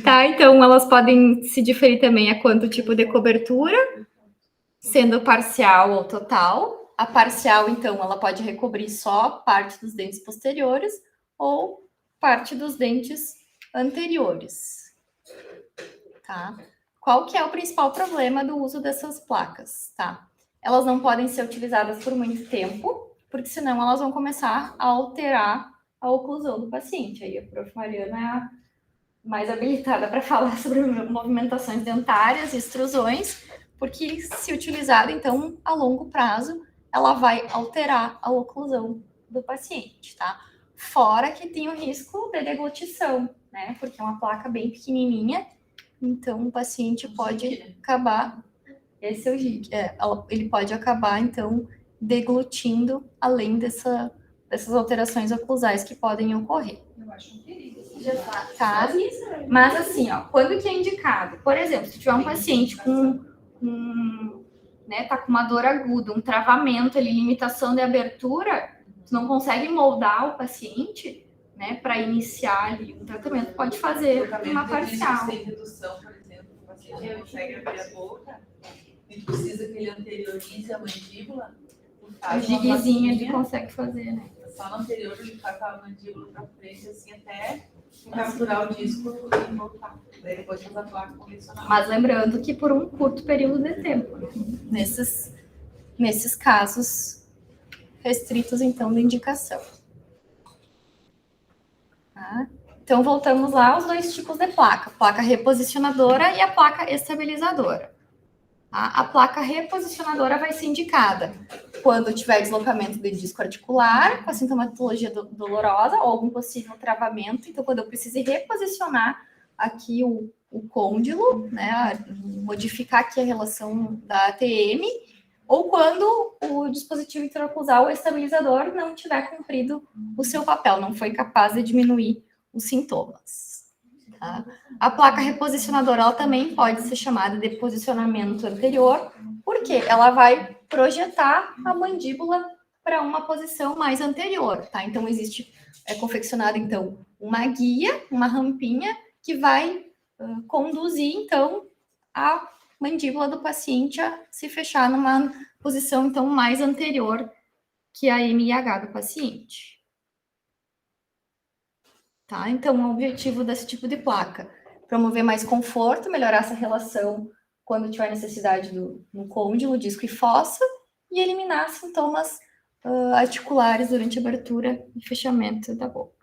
Tá, então elas podem se diferir também a quanto tipo de cobertura, sendo parcial ou total. A parcial, então, ela pode recobrir só parte dos dentes posteriores ou parte dos dentes anteriores. Tá? Qual que é o principal problema do uso dessas placas? Tá? Elas não podem ser utilizadas por muito tempo, porque senão elas vão começar a alterar a oclusão do paciente. Aí a prof. Mariana é a mais habilitada para falar sobre movimentações dentárias e extrusões, porque se utilizada, então, a longo prazo, ela vai alterar a oclusão do paciente, tá? Fora que tem o risco de deglutição, né? Porque é uma placa bem pequenininha, então o paciente pode acabar... Esse é o GIC. Ele pode acabar, então, deglutindo, além dessas alterações oclusais que podem ocorrer. Eu acho um perigo. Tá? Mas assim, ó, quando que é indicado? Por exemplo, se tiver um paciente né, tá com uma dor aguda, um travamento ali, limitação de abertura, tu não consegue moldar o paciente, né, para iniciar ali um tratamento, pode fazer uma parcial. Sem redução, por exemplo, o paciente não consegue abrir a boca e precisa que ele anteriorize a mandíbula. O giguezinho ele consegue fazer, né? Só no anterior ele faz a mandíbula para frente, assim, até capturar o disco e voltar. Daí depois faz a placa convencional. Mas lembrando que por um curto período de tempo, né? Nesses casos restritos, então, da indicação. Tá? Então, voltamos lá aos dois tipos de placa. Placa reposicionadora e a placa estabilizadora. A placa reposicionadora vai ser indicada quando tiver deslocamento de disco articular, com a sintomatologia dolorosa ou algum possível travamento. Então, quando eu precise reposicionar aqui o côndilo, né, modificar aqui a relação da ATM, ou quando o dispositivo interoclusal ou estabilizador não tiver cumprido o seu papel, não foi capaz de diminuir os sintomas. Tá? A placa reposicionadora ela também pode ser chamada de posicionamento anterior, porque ela vai projetar a mandíbula para uma posição mais anterior, tá? Então é confeccionada então uma guia, uma rampinha que vai conduzir então a mandíbula do paciente a se fechar numa posição então mais anterior que a MIH do paciente. Tá? Então, o objetivo desse tipo de placa, promover mais conforto, melhorar essa relação quando tiver necessidade no côndilo, disco e fossa, e eliminar sintomas articulares durante a abertura e fechamento da boca.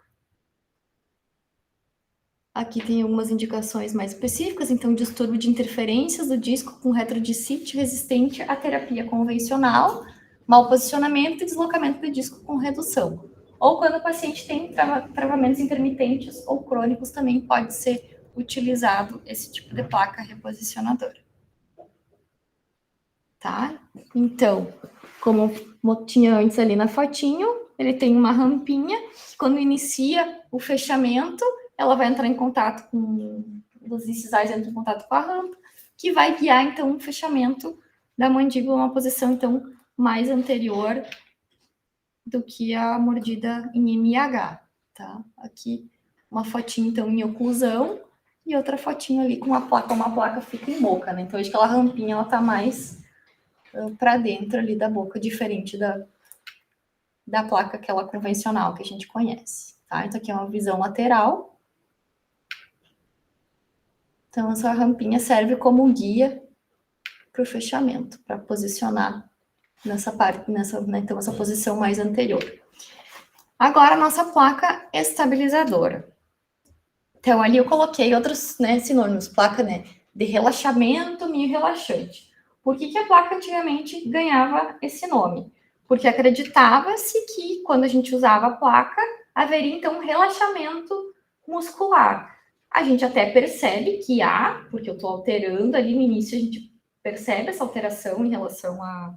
Aqui tem algumas indicações mais específicas, então, distúrbio de interferências do disco com retrodicite resistente à terapia convencional, mau posicionamento e deslocamento do disco com redução. Ou quando o paciente tem travamentos intermitentes ou crônicos, também pode ser utilizado esse tipo de placa reposicionadora. Tá? Então, como tinha antes ali na fotinho, ele tem uma rampinha, que quando inicia o fechamento, ela vai entrar em contato com... Os incisais entram em contato com a rampa, que vai guiar, então, o fechamento da mandíbula, uma posição, então, mais anterior do que a mordida em MIH, tá? Aqui, uma fotinho, então, em oclusão, e outra fotinho ali com uma placa fica em boca, né? Então, acho que aquela rampinha, ela tá mais para dentro ali da boca, diferente da placa aquela convencional que a gente conhece, tá? Então, aqui é uma visão lateral. Então, essa rampinha serve como guia para o fechamento, para posicionar nessa parte, né, então, essa posição mais anterior. Agora, a nossa placa estabilizadora. Então, ali eu coloquei outros, né, sinônimos, placa, né, de relaxamento, meio relaxante. Por que a placa antigamente ganhava esse nome? Porque acreditava-se que, quando a gente usava a placa, haveria, então, um relaxamento muscular. A gente até percebe que há, porque eu estou alterando ali no início, a gente percebe essa alteração em relação à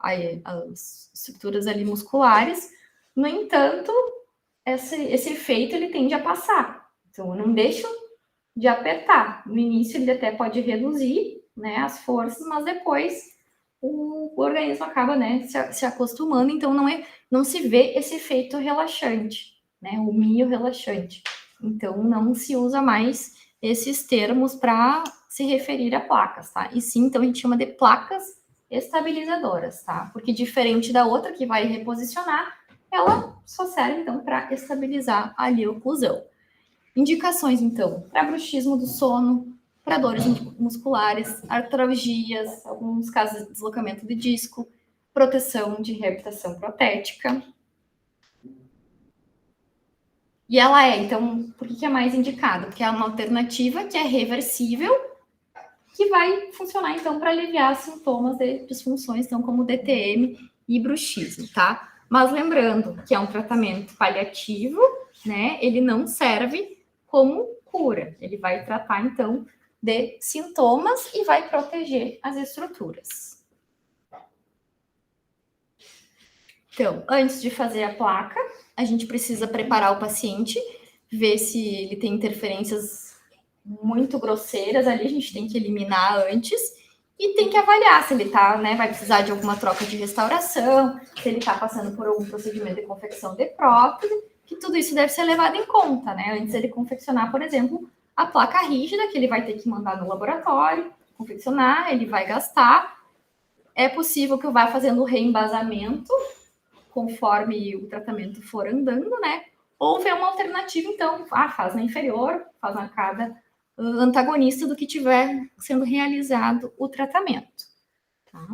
as estruturas ali musculares. No entanto, esse efeito ele tende a passar. Então, eu não deixo de apertar. No início, ele até pode reduzir, né, as forças, mas depois o organismo acaba, né, se acostumando. Então, não se vê esse efeito relaxante, né, o mio relaxante. Então, não se usa mais esses termos para se referir a placas, tá? E sim, então, a gente chama de placas estabilizadoras, tá? Porque diferente da outra que vai reposicionar, ela só serve, então, para estabilizar ali a oclusão. Indicações, então, para bruxismo do sono, para dores musculares, artralgias, alguns casos de deslocamento de disco, proteção de reabilitação protética. E ela então, por que é mais indicada? Porque é uma alternativa que é reversível, que vai funcionar, então, para aliviar sintomas de disfunções, então, como DTM e bruxismo, tá? Mas lembrando que é um tratamento paliativo, né? Ele não serve como cura. Ele vai tratar, então, de sintomas e vai proteger as estruturas. Então, antes de fazer a placa, a gente precisa preparar o paciente, ver se ele tem interferências muito grosseiras ali, a gente tem que eliminar antes e tem que avaliar se ele tá, né, vai precisar de alguma troca de restauração, se ele tá passando por algum procedimento de confecção de prótese, que tudo isso deve ser levado em conta, né, antes ele confeccionar, por exemplo, a placa rígida, que ele vai ter que mandar no laboratório, confeccionar, ele vai gastar. É possível que eu vá fazendo o reembasamento conforme o tratamento for andando, né? Ou ver uma alternativa, então, faz na inferior, faz na arcada antagonista do que tiver sendo realizado o tratamento. Tá?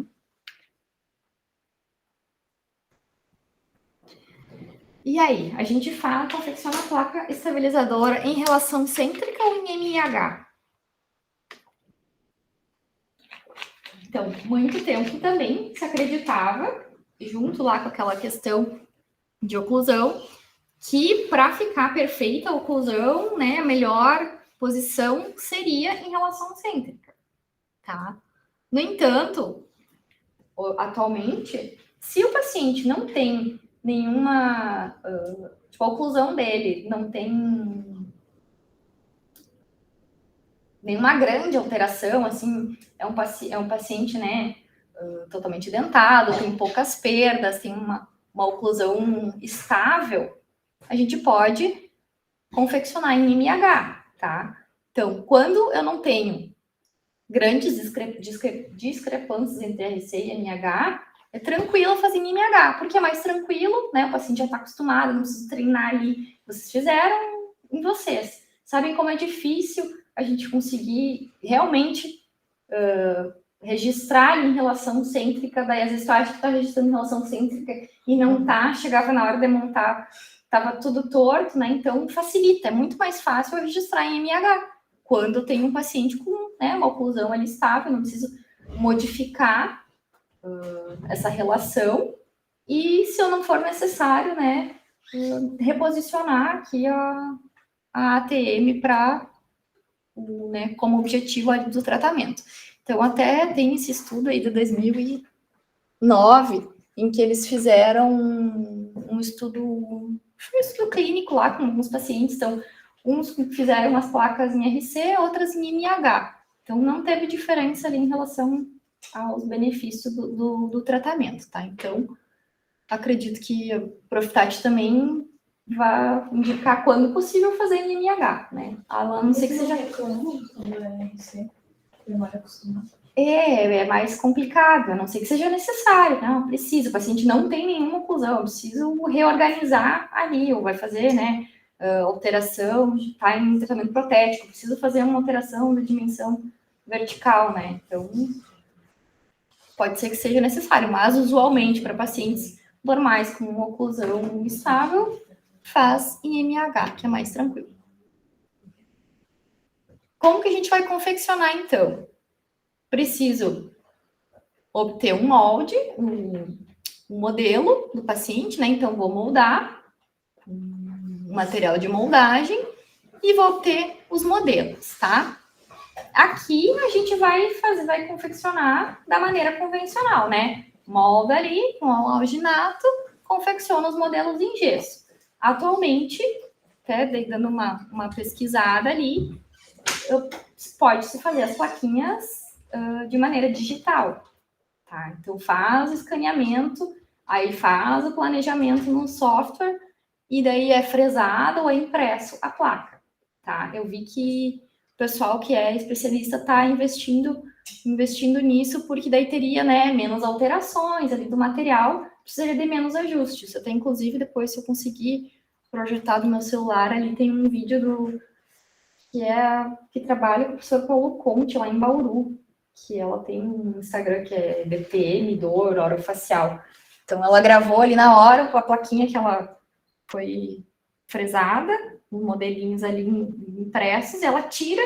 E aí, a gente confecciona a placa estabilizadora em relação cêntrica ou em MIH? Então, muito tempo também se acreditava, junto lá com aquela questão de oclusão, que para ficar perfeita a oclusão, né, a melhor posição seria em relação cêntrica, tá? No entanto, atualmente, se o paciente não tem nenhuma, tipo, a oclusão dele não tem nenhuma grande alteração, assim, é um paciente, né, totalmente dentado, tem poucas perdas, tem uma oclusão estável, a gente pode confeccionar em MIH, tá? Então, quando eu não tenho grandes discrepâncias entre RC e MIH, é tranquilo fazer em MIH, porque é mais tranquilo, né? O paciente já está acostumado, não precisa treinar ali. Vocês fizeram em vocês. Sabem como é difícil a gente conseguir realmente registrar em relação cêntrica, daí às vezes tu acha que está registrando em relação cêntrica e não tá, chegava na hora de montar, estava tudo torto, né? Então facilita, é muito mais fácil eu registrar em MIH. Quando eu tenho um paciente com, né, uma oclusão ali estável, não preciso modificar essa relação. E se eu não for necessário, né, reposicionar aqui a ATM para, né, como objetivo ali do tratamento. Então, até tem esse estudo aí de 2009, em que eles fizeram um estudo clínico lá com alguns pacientes. Então, uns fizeram as placas em RC, outras em MIH. Então, não teve diferença ali em relação aos benefícios do tratamento, tá? Então, acredito que o Profitat também vai indicar quando possível fazer em MIH, né? A não sei que seja... É mais complicado, a não ser que seja necessário, não, precisa, o paciente não tem nenhuma oclusão, eu preciso reorganizar ali, ou vai fazer, né, alteração, está em tratamento protético, preciso fazer uma alteração da dimensão vertical, né, então pode ser que seja necessário, mas usualmente para pacientes normais com uma oclusão estável, faz em MIH, que é mais tranquilo. Como que a gente vai confeccionar, então? Preciso obter um molde, um modelo do paciente, né? Então, vou moldar um material de moldagem e vou ter os modelos, tá? Aqui a gente vai confeccionar da maneira convencional, né? molda ali com alginato, confecciona os modelos em gesso. Atualmente, até dando uma pesquisada ali, pode-se fazer as plaquinhas de maneira digital. Tá? Então, faz o escaneamento, aí faz o planejamento no software, e daí é fresado ou é impresso a placa. Tá? Eu vi que o pessoal que é especialista está investindo nisso, porque daí teria, né, menos alterações ali do material, precisaria de menos ajustes. Até, inclusive, depois, se eu conseguir projetar do meu celular, ali tem um vídeo que trabalha com o professor Paulo Conte, lá em Bauru, que ela tem um Instagram que é BPM, dor, orofacial. Então, ela gravou ali na hora com a plaquinha que ela foi fresada, os modelinhos ali impressos, ela tira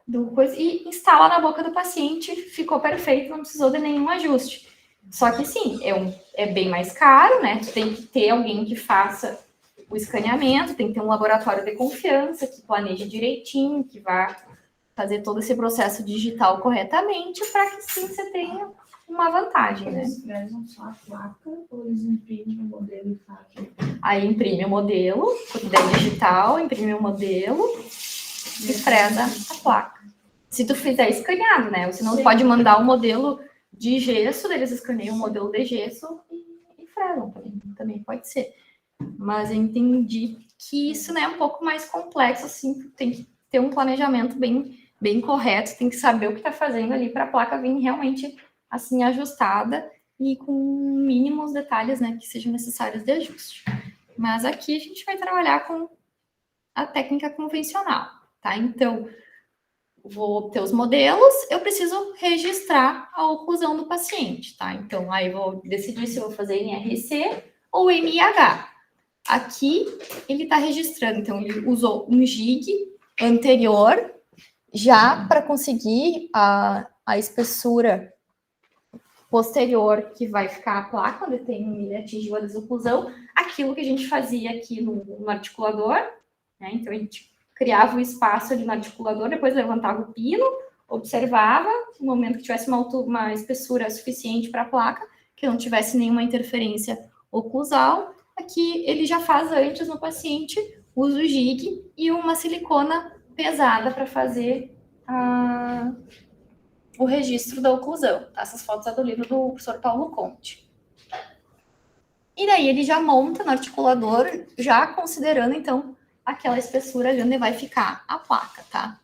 do coisa e instala na boca do paciente, ficou perfeito, não precisou de nenhum ajuste. Só que, sim, é bem mais caro, né? Tu tem que ter alguém que faça o escaneamento, tem que ter um laboratório de confiança, que planeje direitinho, que vá fazer todo esse processo digital corretamente, para que sim você tenha uma vantagem, né? Eles fresam só a placa ou eles imprimem o modelo e fazem? Aí imprime o modelo, com ideia digital, imprime o modelo e fresa a placa. Se tu fizer escaneado, né? Você não pode mandar o modelo de gesso, eles escaneiam o modelo de gesso e fresam também pode ser. Mas eu entendi que isso, né, é um pouco mais complexo, assim, tem que ter um planejamento bem correto, tem que saber o que está fazendo ali para a placa vir realmente assim ajustada e com mínimos detalhes, né, que sejam necessários de ajuste. Mas aqui a gente vai trabalhar com a técnica convencional, tá? Então, vou ter os modelos, eu preciso registrar a oclusão do paciente, tá? Então, aí vou decidir se eu vou fazer NRC ou MIH. Aqui, ele está registrando, então ele usou um jig anterior, já para conseguir a espessura posterior que vai ficar a placa, onde ele atingiu a desoclusão, aquilo que a gente fazia aqui no articulador, né? Então, a gente criava o espaço ali no articulador, depois levantava o pino, observava, no momento que tivesse uma espessura suficiente para a placa, que não tivesse nenhuma interferência oclusal. Aqui ele já faz antes no paciente, usa o jig e uma silicona pesada para fazer o registro da oclusão. Essas fotos são do livro do professor Paulo Conte. E daí ele já monta no articulador, já considerando, então, aquela espessura ali onde vai ficar a placa, tá?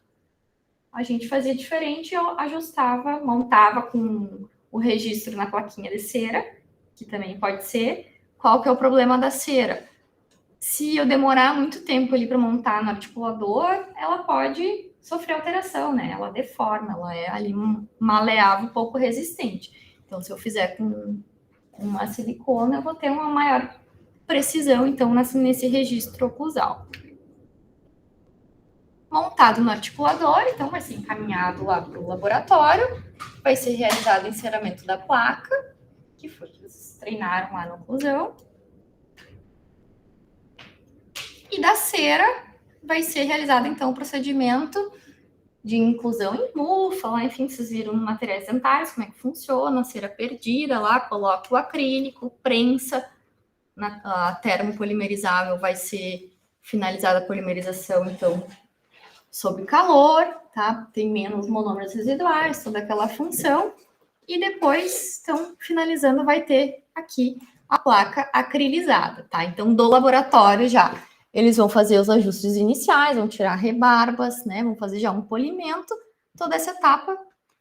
A gente fazia diferente, eu ajustava, montava com o registro na plaquinha de cera, que também pode ser. Qual que é o problema da cera? Se eu demorar muito tempo ali para montar no articulador, ela pode sofrer alteração, né? Ela deforma, ela é ali maleável, pouco resistente. Então, se eu fizer com uma silicona, eu vou ter uma maior precisão, então, nesse registro oclusal. Montado no articulador, então vai ser encaminhado lá para o laboratório, vai ser realizado o enceramento da placa, que foi que eles treinaram lá na oclusão. E da cera vai ser realizado, então, o procedimento de inclusão em búfala, enfim, vocês viram materiais dentários, como é que funciona, a cera perdida lá, coloca o acrílico, prensa, a termopolimerizável vai ser finalizada a polimerização, então, sob calor, tá? Tem menos monômeros residuais, toda aquela função. E depois, então, finalizando, vai ter aqui a placa acrilizada, tá? Então, do laboratório já, eles vão fazer os ajustes iniciais, vão tirar rebarbas, né? Vão fazer já um polimento, toda essa etapa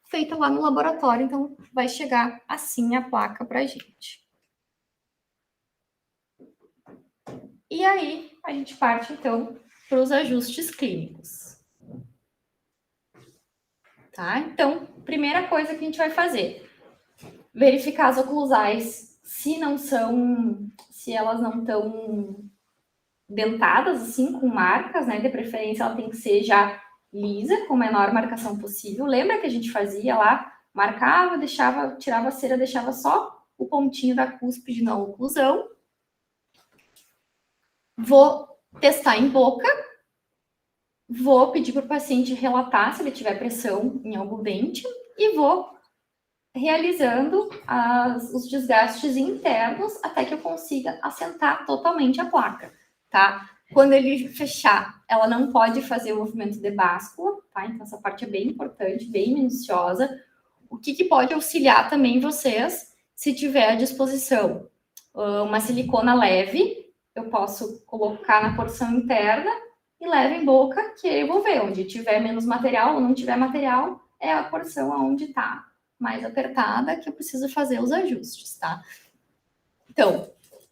feita lá no laboratório, então vai chegar assim a placa pra gente. E aí, a gente parte, então, para os ajustes clínicos. Tá? Então, primeira coisa que a gente vai fazer, verificar as oclusais, se elas não estão dentadas, assim, com marcas, né? De preferência, ela tem que ser já lisa, com a menor marcação possível. Lembra que a gente fazia lá? Marcava, tirava a cera, deixava só o pontinho da cúspide na oclusão. Vou testar em boca. Vou pedir para o paciente relatar se ele tiver pressão em algum dente e vou realizando os desgastes internos até que eu consiga assentar totalmente a placa, tá? Quando ele fechar, ela não pode fazer o movimento de báscula, tá? Então, essa parte é bem importante, bem minuciosa. O que pode auxiliar também vocês, se tiver à disposição uma silicona leve, eu posso colocar na porção interna e leve em boca, que eu vou ver. Onde tiver menos material ou não tiver material, é a porção onde está mais apertada que eu preciso fazer os ajustes, tá? Então,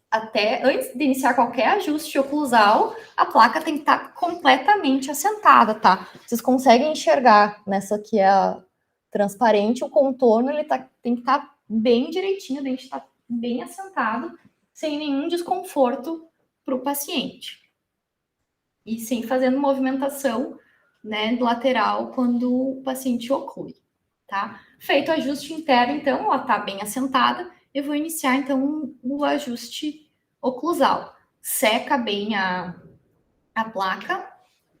até antes de iniciar qualquer ajuste oclusal, a placa tem que estar completamente assentada, tá? Vocês conseguem enxergar nessa aqui é a transparente, o contorno ele tem que estar bem direitinho, tem que estar bem assentado, sem nenhum desconforto para o paciente. E sem fazendo movimentação, né, lateral quando o paciente oclui, tá? Feito o ajuste interno, então, ela está bem assentada, eu vou iniciar, então, o ajuste oclusal. Seca bem a placa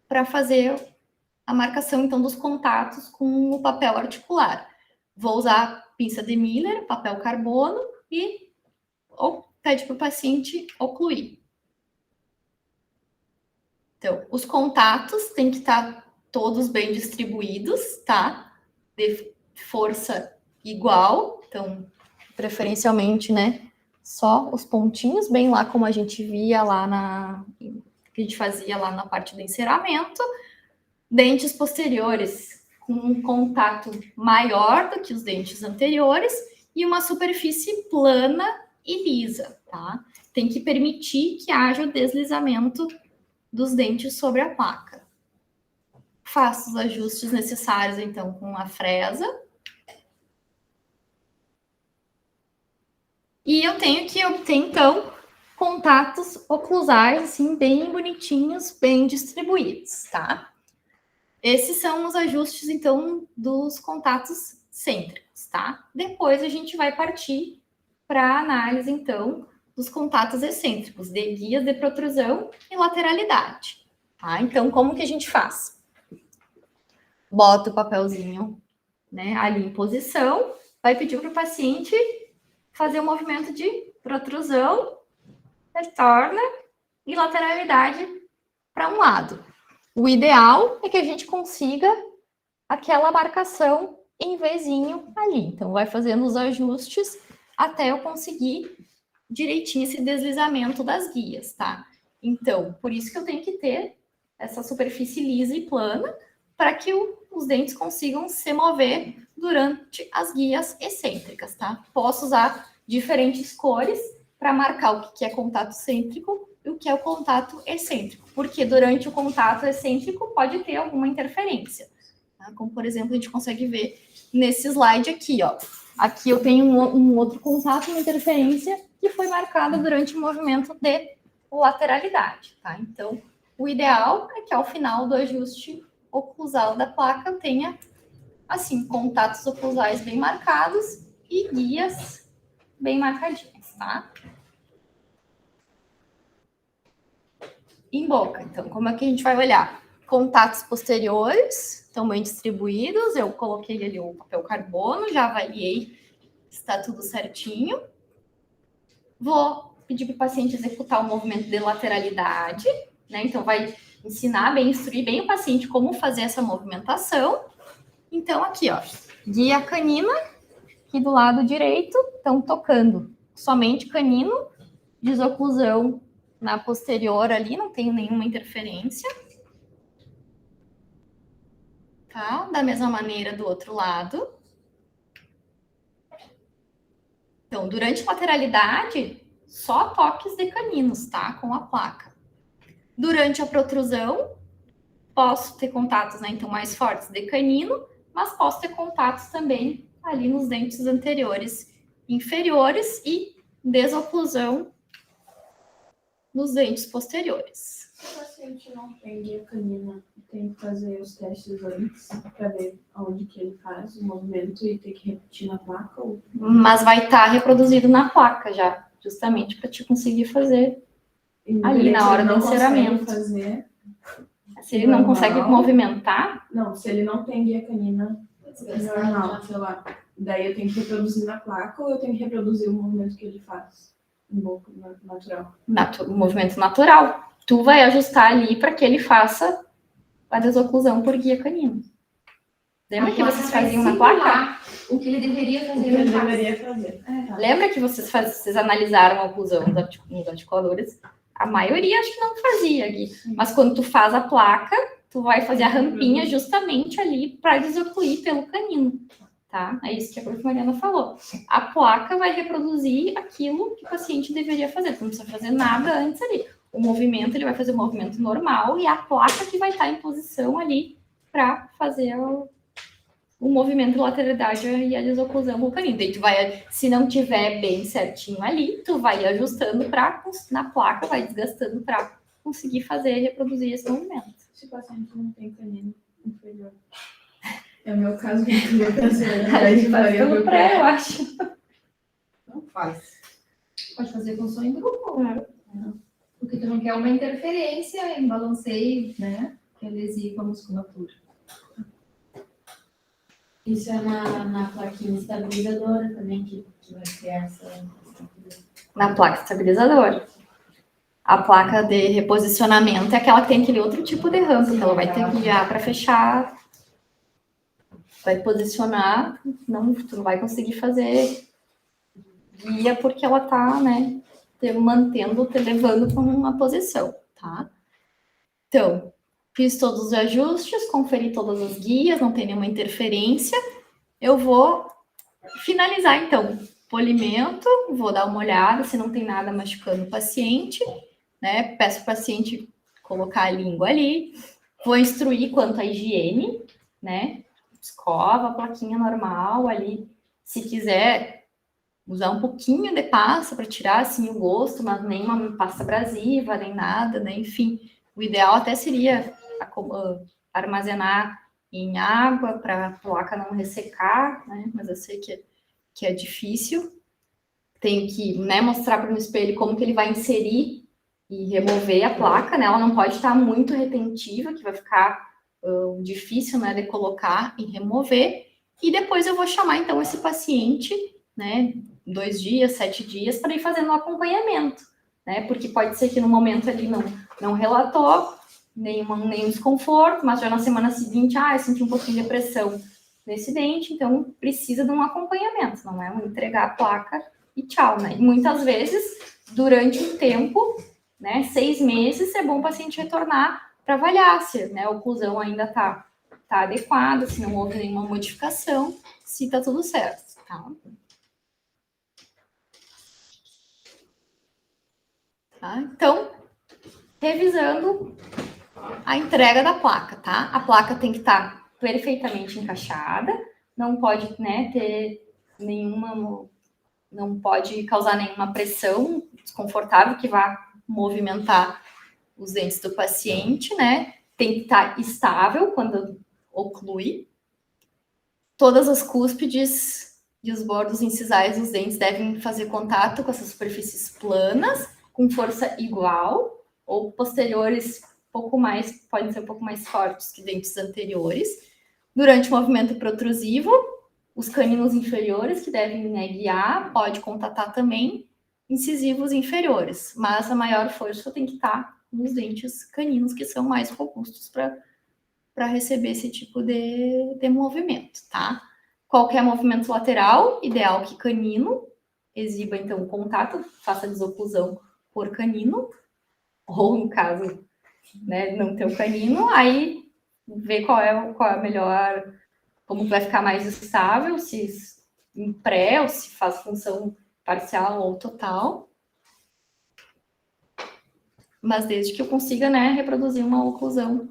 para fazer a marcação, então, dos contatos com o papel articular. Vou usar pinça de Miller, papel carbono e pede para o paciente ocluir. Então, os contatos têm que estar todos bem distribuídos, tá? De força igual, então, preferencialmente, né? Só os pontinhos, bem lá como a gente via lá que a gente fazia lá na parte do enceramento. Dentes posteriores com um contato maior do que os dentes anteriores e uma superfície plana e lisa, tá? Tem que permitir que haja o deslizamento dos dentes sobre a placa. Faço os ajustes necessários, então, com a fresa. E eu tenho que obter, então, contatos oclusais, assim, bem bonitinhos, bem distribuídos, tá? Esses são os ajustes, então, dos contatos cêntricos, tá? Depois a gente vai partir para a análise, então, dos contatos excêntricos, de guias de protrusão e lateralidade, tá? Então, como que a gente faz? Bota o papelzinho, né, ali em posição, vai pedir para o paciente fazer o movimento de protrusão, retorna e lateralidade para um lado. O ideal é que a gente consiga aquela marcação em Vzinho ali. Então, vai fazendo os ajustes até eu conseguir direitinho esse deslizamento das guias, tá? Então, por isso que eu tenho que ter essa superfície lisa e plana para que os dentes consigam se mover durante as guias excêntricas, tá? Posso usar diferentes cores para marcar o que é contato cêntrico e o que é o contato excêntrico, porque durante o contato excêntrico pode ter alguma interferência, tá? Como, por exemplo, a gente consegue ver nesse slide aqui, ó. Aqui eu tenho um outro contato, uma interferência, que foi marcada durante o movimento de lateralidade, tá? Então, o ideal é que ao final do ajuste oclusal da placa tenha, assim, contatos oclusais bem marcados e guias bem marcadinhas, tá? Em boca, então, como é que a gente vai olhar? Contatos posteriores estão bem distribuídos, eu coloquei ali o papel carbono, já avaliei se está tudo certinho. Vou pedir para o paciente executar o movimento de lateralidade, né? Então, vai ensinar bem, instruir bem o paciente como fazer essa movimentação. Então, aqui, ó, guia canina, aqui do lado direito, estão tocando somente canino, desoclusão na posterior ali, não tenho nenhuma interferência. Tá? Da mesma maneira do outro lado. Então, durante a lateralidade, só toques de caninos, tá? Com a placa. Durante a protrusão, posso ter contatos, né? Então, mais fortes de canino, mas posso ter contatos também ali nos dentes anteriores, inferiores e desoclusão nos dentes posteriores. Se o paciente não tem guia canina, tem que fazer os testes antes para ver onde que ele faz o movimento e tem que repetir na placa? Ou... Mas vai estar reproduzido na placa já, justamente para te conseguir fazer ali na hora do enceramento. Fazer se ele não consegue movimentar... Não, se ele não tem guia canina normal, sei lá, Daí eu tenho que reproduzir na placa ou eu tenho que reproduzir o movimento que ele faz? Um pouco natural. Um movimento natural. Tu vai ajustar ali para que ele faça a desoclusão por guia canino. Lembra que vocês faziam na placa? O que ele deveria fazer, Ele deveria fazer. Lembra que vocês analisaram a oclusão nos articuladores? A maioria acho que não fazia, Gui. Mas quando tu faz a placa, tu vai fazer a rampinha justamente ali para desocluir pelo canino. Tá? É isso que a prof. Mariana falou. A placa vai reproduzir aquilo que o paciente deveria fazer. Tu não precisa fazer nada antes ali. O movimento, ele vai fazer o movimento normal e a placa que vai estar em posição ali para fazer o movimento de lateralidade e a desoclusão do canino. Daí tu vai, se não tiver bem certinho ali, tu vai ajustando na placa, vai desgastando para conseguir reproduzir esse movimento. Se o paciente não tem canino inferior. É o meu caso que eu pensei. A gente faz pelo pré, eu acho. Não faz. Pode fazer função em grupo. Porque tu não quer uma interferência em balanceio, né? Que é lesiva a musculatura. Isso é na plaquinha estabilizadora também, que vai criar essa... Na placa estabilizadora. A placa de reposicionamento é aquela que tem aquele outro tipo de rampa, que ela vai ter que guiar para fechar. Vai posicionar, tu não vai conseguir fazer guia porque ela tá, né, te levando para uma posição, tá? Então, fiz todos os ajustes, conferi todas as guias, não tem nenhuma interferência. Eu vou finalizar, então, polimento, vou dar uma olhada se não tem nada machucando o paciente, né? Peço para o paciente colocar a língua ali. Vou instruir quanto à higiene, né? Escova, plaquinha normal ali. Se quiser usar um pouquinho de pasta para tirar assim o gosto, mas nem uma pasta abrasiva, nem nada, né? Enfim, o ideal até seria armazenar em água para a placa não ressecar, né? Mas eu sei que é difícil. Tenho que, né, mostrar para o espelho como que ele vai inserir e remover a placa, né? Ela não pode estar muito retentiva, que vai ficar difícil, né, de colocar e remover. E depois eu vou chamar, então, esse paciente, né, 2 dias, 7 dias, para ir fazendo um acompanhamento, né? Porque pode ser que no momento ali não relatou nenhum desconforto, mas já na semana seguinte, eu senti um pouquinho de pressão nesse dente, então precisa de um acompanhamento, não é entregar a placa e tchau, né? E muitas vezes, durante um tempo, né, 6 meses, é bom o paciente retornar para avaliar se, né, a oclusão ainda tá adequada, se não houve nenhuma modificação, se tá tudo certo, tá? Então, revisando a entrega da placa, tá? A placa tem que estar perfeitamente encaixada, não pode, né, ter não pode causar nenhuma pressão desconfortável que vá movimentar os dentes do paciente, né? Tem que estar estável quando oclui. Todas as cúspides e os bordos incisais dos dentes devem fazer contato com essas superfícies planas, com força igual, ou posteriores podem ser um pouco mais fortes que dentes anteriores. Durante o movimento protrusivo, os caninos inferiores, que devem, né, guiar, pode contatar também incisivos inferiores, mas a maior força tem que estar nos dentes caninos, que são mais robustos para receber esse tipo de movimento, tá? Qualquer movimento lateral, ideal que canino, exiba, então, o contato, faça a desoclusão por canino, ou, no caso, né, não ter o canino, aí ver qual é a melhor, como vai ficar mais estável, se em pré ou se faz função parcial ou total. Mas desde que eu consiga, né, reproduzir uma oclusão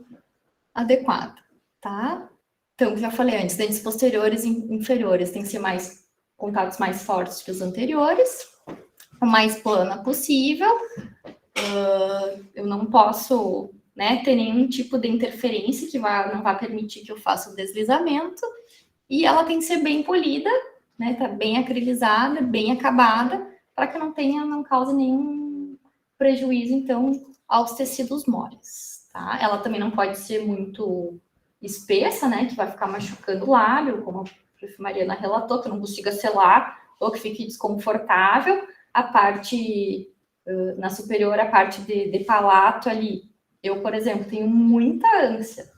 adequada, tá? Então, já falei antes, dentes posteriores e inferiores tem que ser contatos mais fortes que os anteriores, o mais plana possível. Eu não posso, né, ter nenhum tipo de interferência que não vai permitir que eu faça o deslizamento, e ela tem que ser bem polida, né, tá bem acrilizada, bem acabada, para que não cause nenhum prejuízo, então, aos tecidos moles, tá? Ela também não pode ser muito espessa, né, que vai ficar machucando o lábio, como prof. Mariana relatou, que não consiga selar ou que fique desconfortável. A parte, na superior, a parte de palato ali, eu, por exemplo, tenho muita ânsia.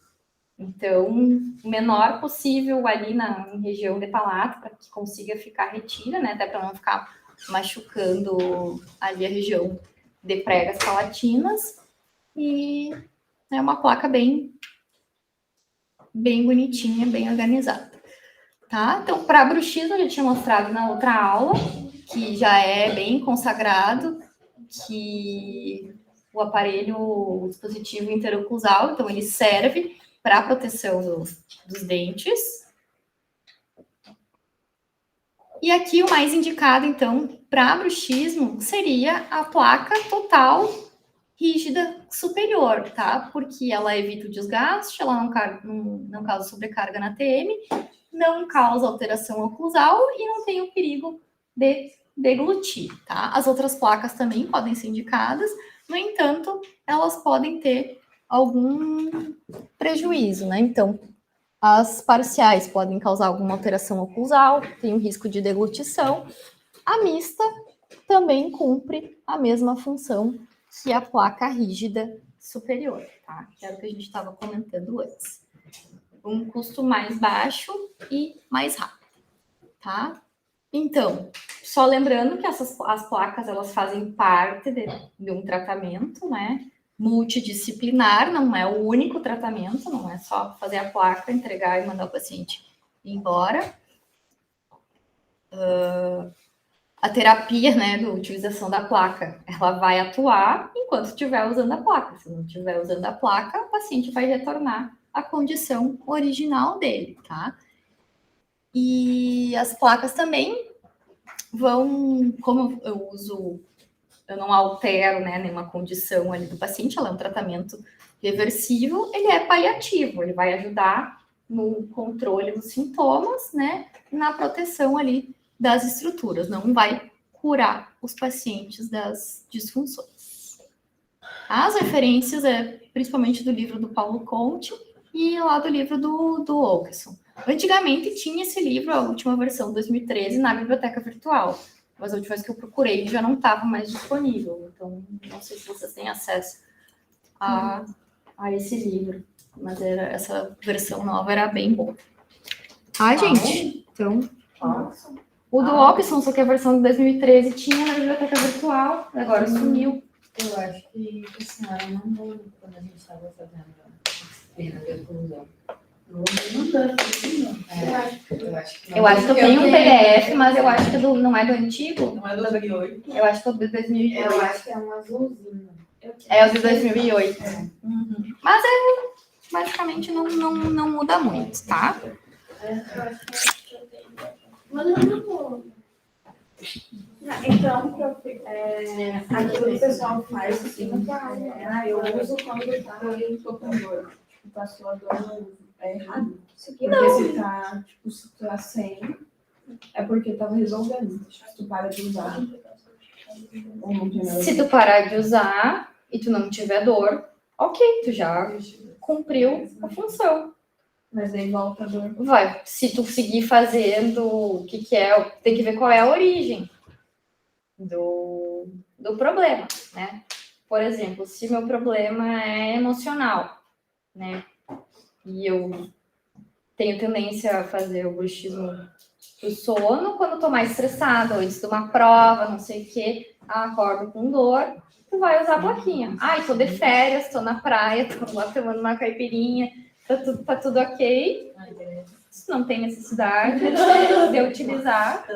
Então, o menor possível ali na região de palato, para que consiga ficar retida, né? Até para não ficar machucando ali a região de pregas palatinas. E é uma placa bem bonitinha, bem organizada. Tá? Então, para bruxismo, eu já tinha mostrado na outra aula, que já é bem consagrado, que o aparelho, o dispositivo interoclusal, então ele serve para proteção dos dentes. E aqui o mais indicado, então, para bruxismo, seria a placa total rígida superior, tá? Porque ela evita o desgaste, ela não causa sobrecarga na TM, não causa alteração oclusal e não tem o perigo de deglutir, tá? As outras placas também podem ser indicadas, no entanto, elas podem ter algum prejuízo, né? Então, as parciais podem causar alguma alteração oclusal, tem o risco de deglutição. A mista também cumpre a mesma função que a placa rígida superior, tá? Que era o que a gente estava comentando antes. Um custo mais baixo e mais rápido, tá? Então, só lembrando que as placas, elas fazem parte de um tratamento, né? Multidisciplinar, não é o único tratamento, não é só fazer a placa, entregar e mandar o paciente embora. A terapia, né, da utilização da placa, ela vai atuar enquanto estiver usando a placa. Se não estiver usando a placa, o paciente vai retornar à condição original dele, tá? E as placas também vão, como eu não altero, né, nenhuma condição ali do paciente, ela é um tratamento reversível, ele é paliativo, ele vai ajudar no controle dos sintomas, né, na proteção ali das estruturas, não vai curar os pacientes das disfunções. As referências principalmente do livro do Paulo Conte e lá do livro do Wilkeson. Antigamente tinha esse livro, a última versão, 2013, na biblioteca virtual, mas a última vez que eu procurei já não estava mais disponível, então não sei se vocês têm acesso a esse livro, mas essa versão nova era bem boa. Gente? Então... O do Wilkeson, só que a versão de 2013 tinha na biblioteca virtual, agora sumiu. Eu acho que a senhora não lembra quando a gente estava fazendo a disciplina de oclusão. Eu acho que eu tenho um PDF, mas eu acho que não é do antigo. Não é 2008. Eu acho que é do 2008. Eu acho que é um azulzinho. É o de 2008. Uhum. Mas basicamente não muda muito, tá? Mas eu não vou. Então, aquilo que o pessoal faz assim na tua área. Eu uso quando eu tô com dor. Tipo, a sua dor é errado. Porque se tu tá sem, é porque tava resolvendo. Se tu para de usar. Ou não tem nada. Se tu parar de usar e tu não tiver dor, ok, tu já cumpriu a função. Mas aí volta a dor. Vai, se tu seguir fazendo o que é, tem que ver qual é a origem do problema, né? Por exemplo, se meu problema é emocional, né? E eu tenho tendência a fazer o bruxismo do sono quando eu tô mais estressada, ou antes de uma prova, não sei o quê, acordo com dor, tu vai usar a plaquinha. Ai, tô de férias, tô na praia, tô lá tomando uma caipirinha, tá tudo ok. Isso não tem necessidade de eu utilizar.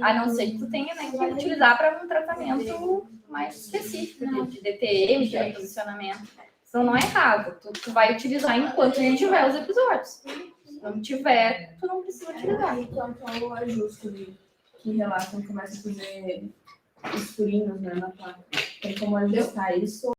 A não ser que tu tenha, né, que utilizar para um tratamento mais específico, né, de DTM, de reposicionamento. Então não é errado. Tu vai utilizar enquanto não tiver os episódios. Se não tiver, tu não precisa utilizar. Enquanto o ajuste que relatam começa a fazer os furinhos, né, na placa. Tem como ajustar isso?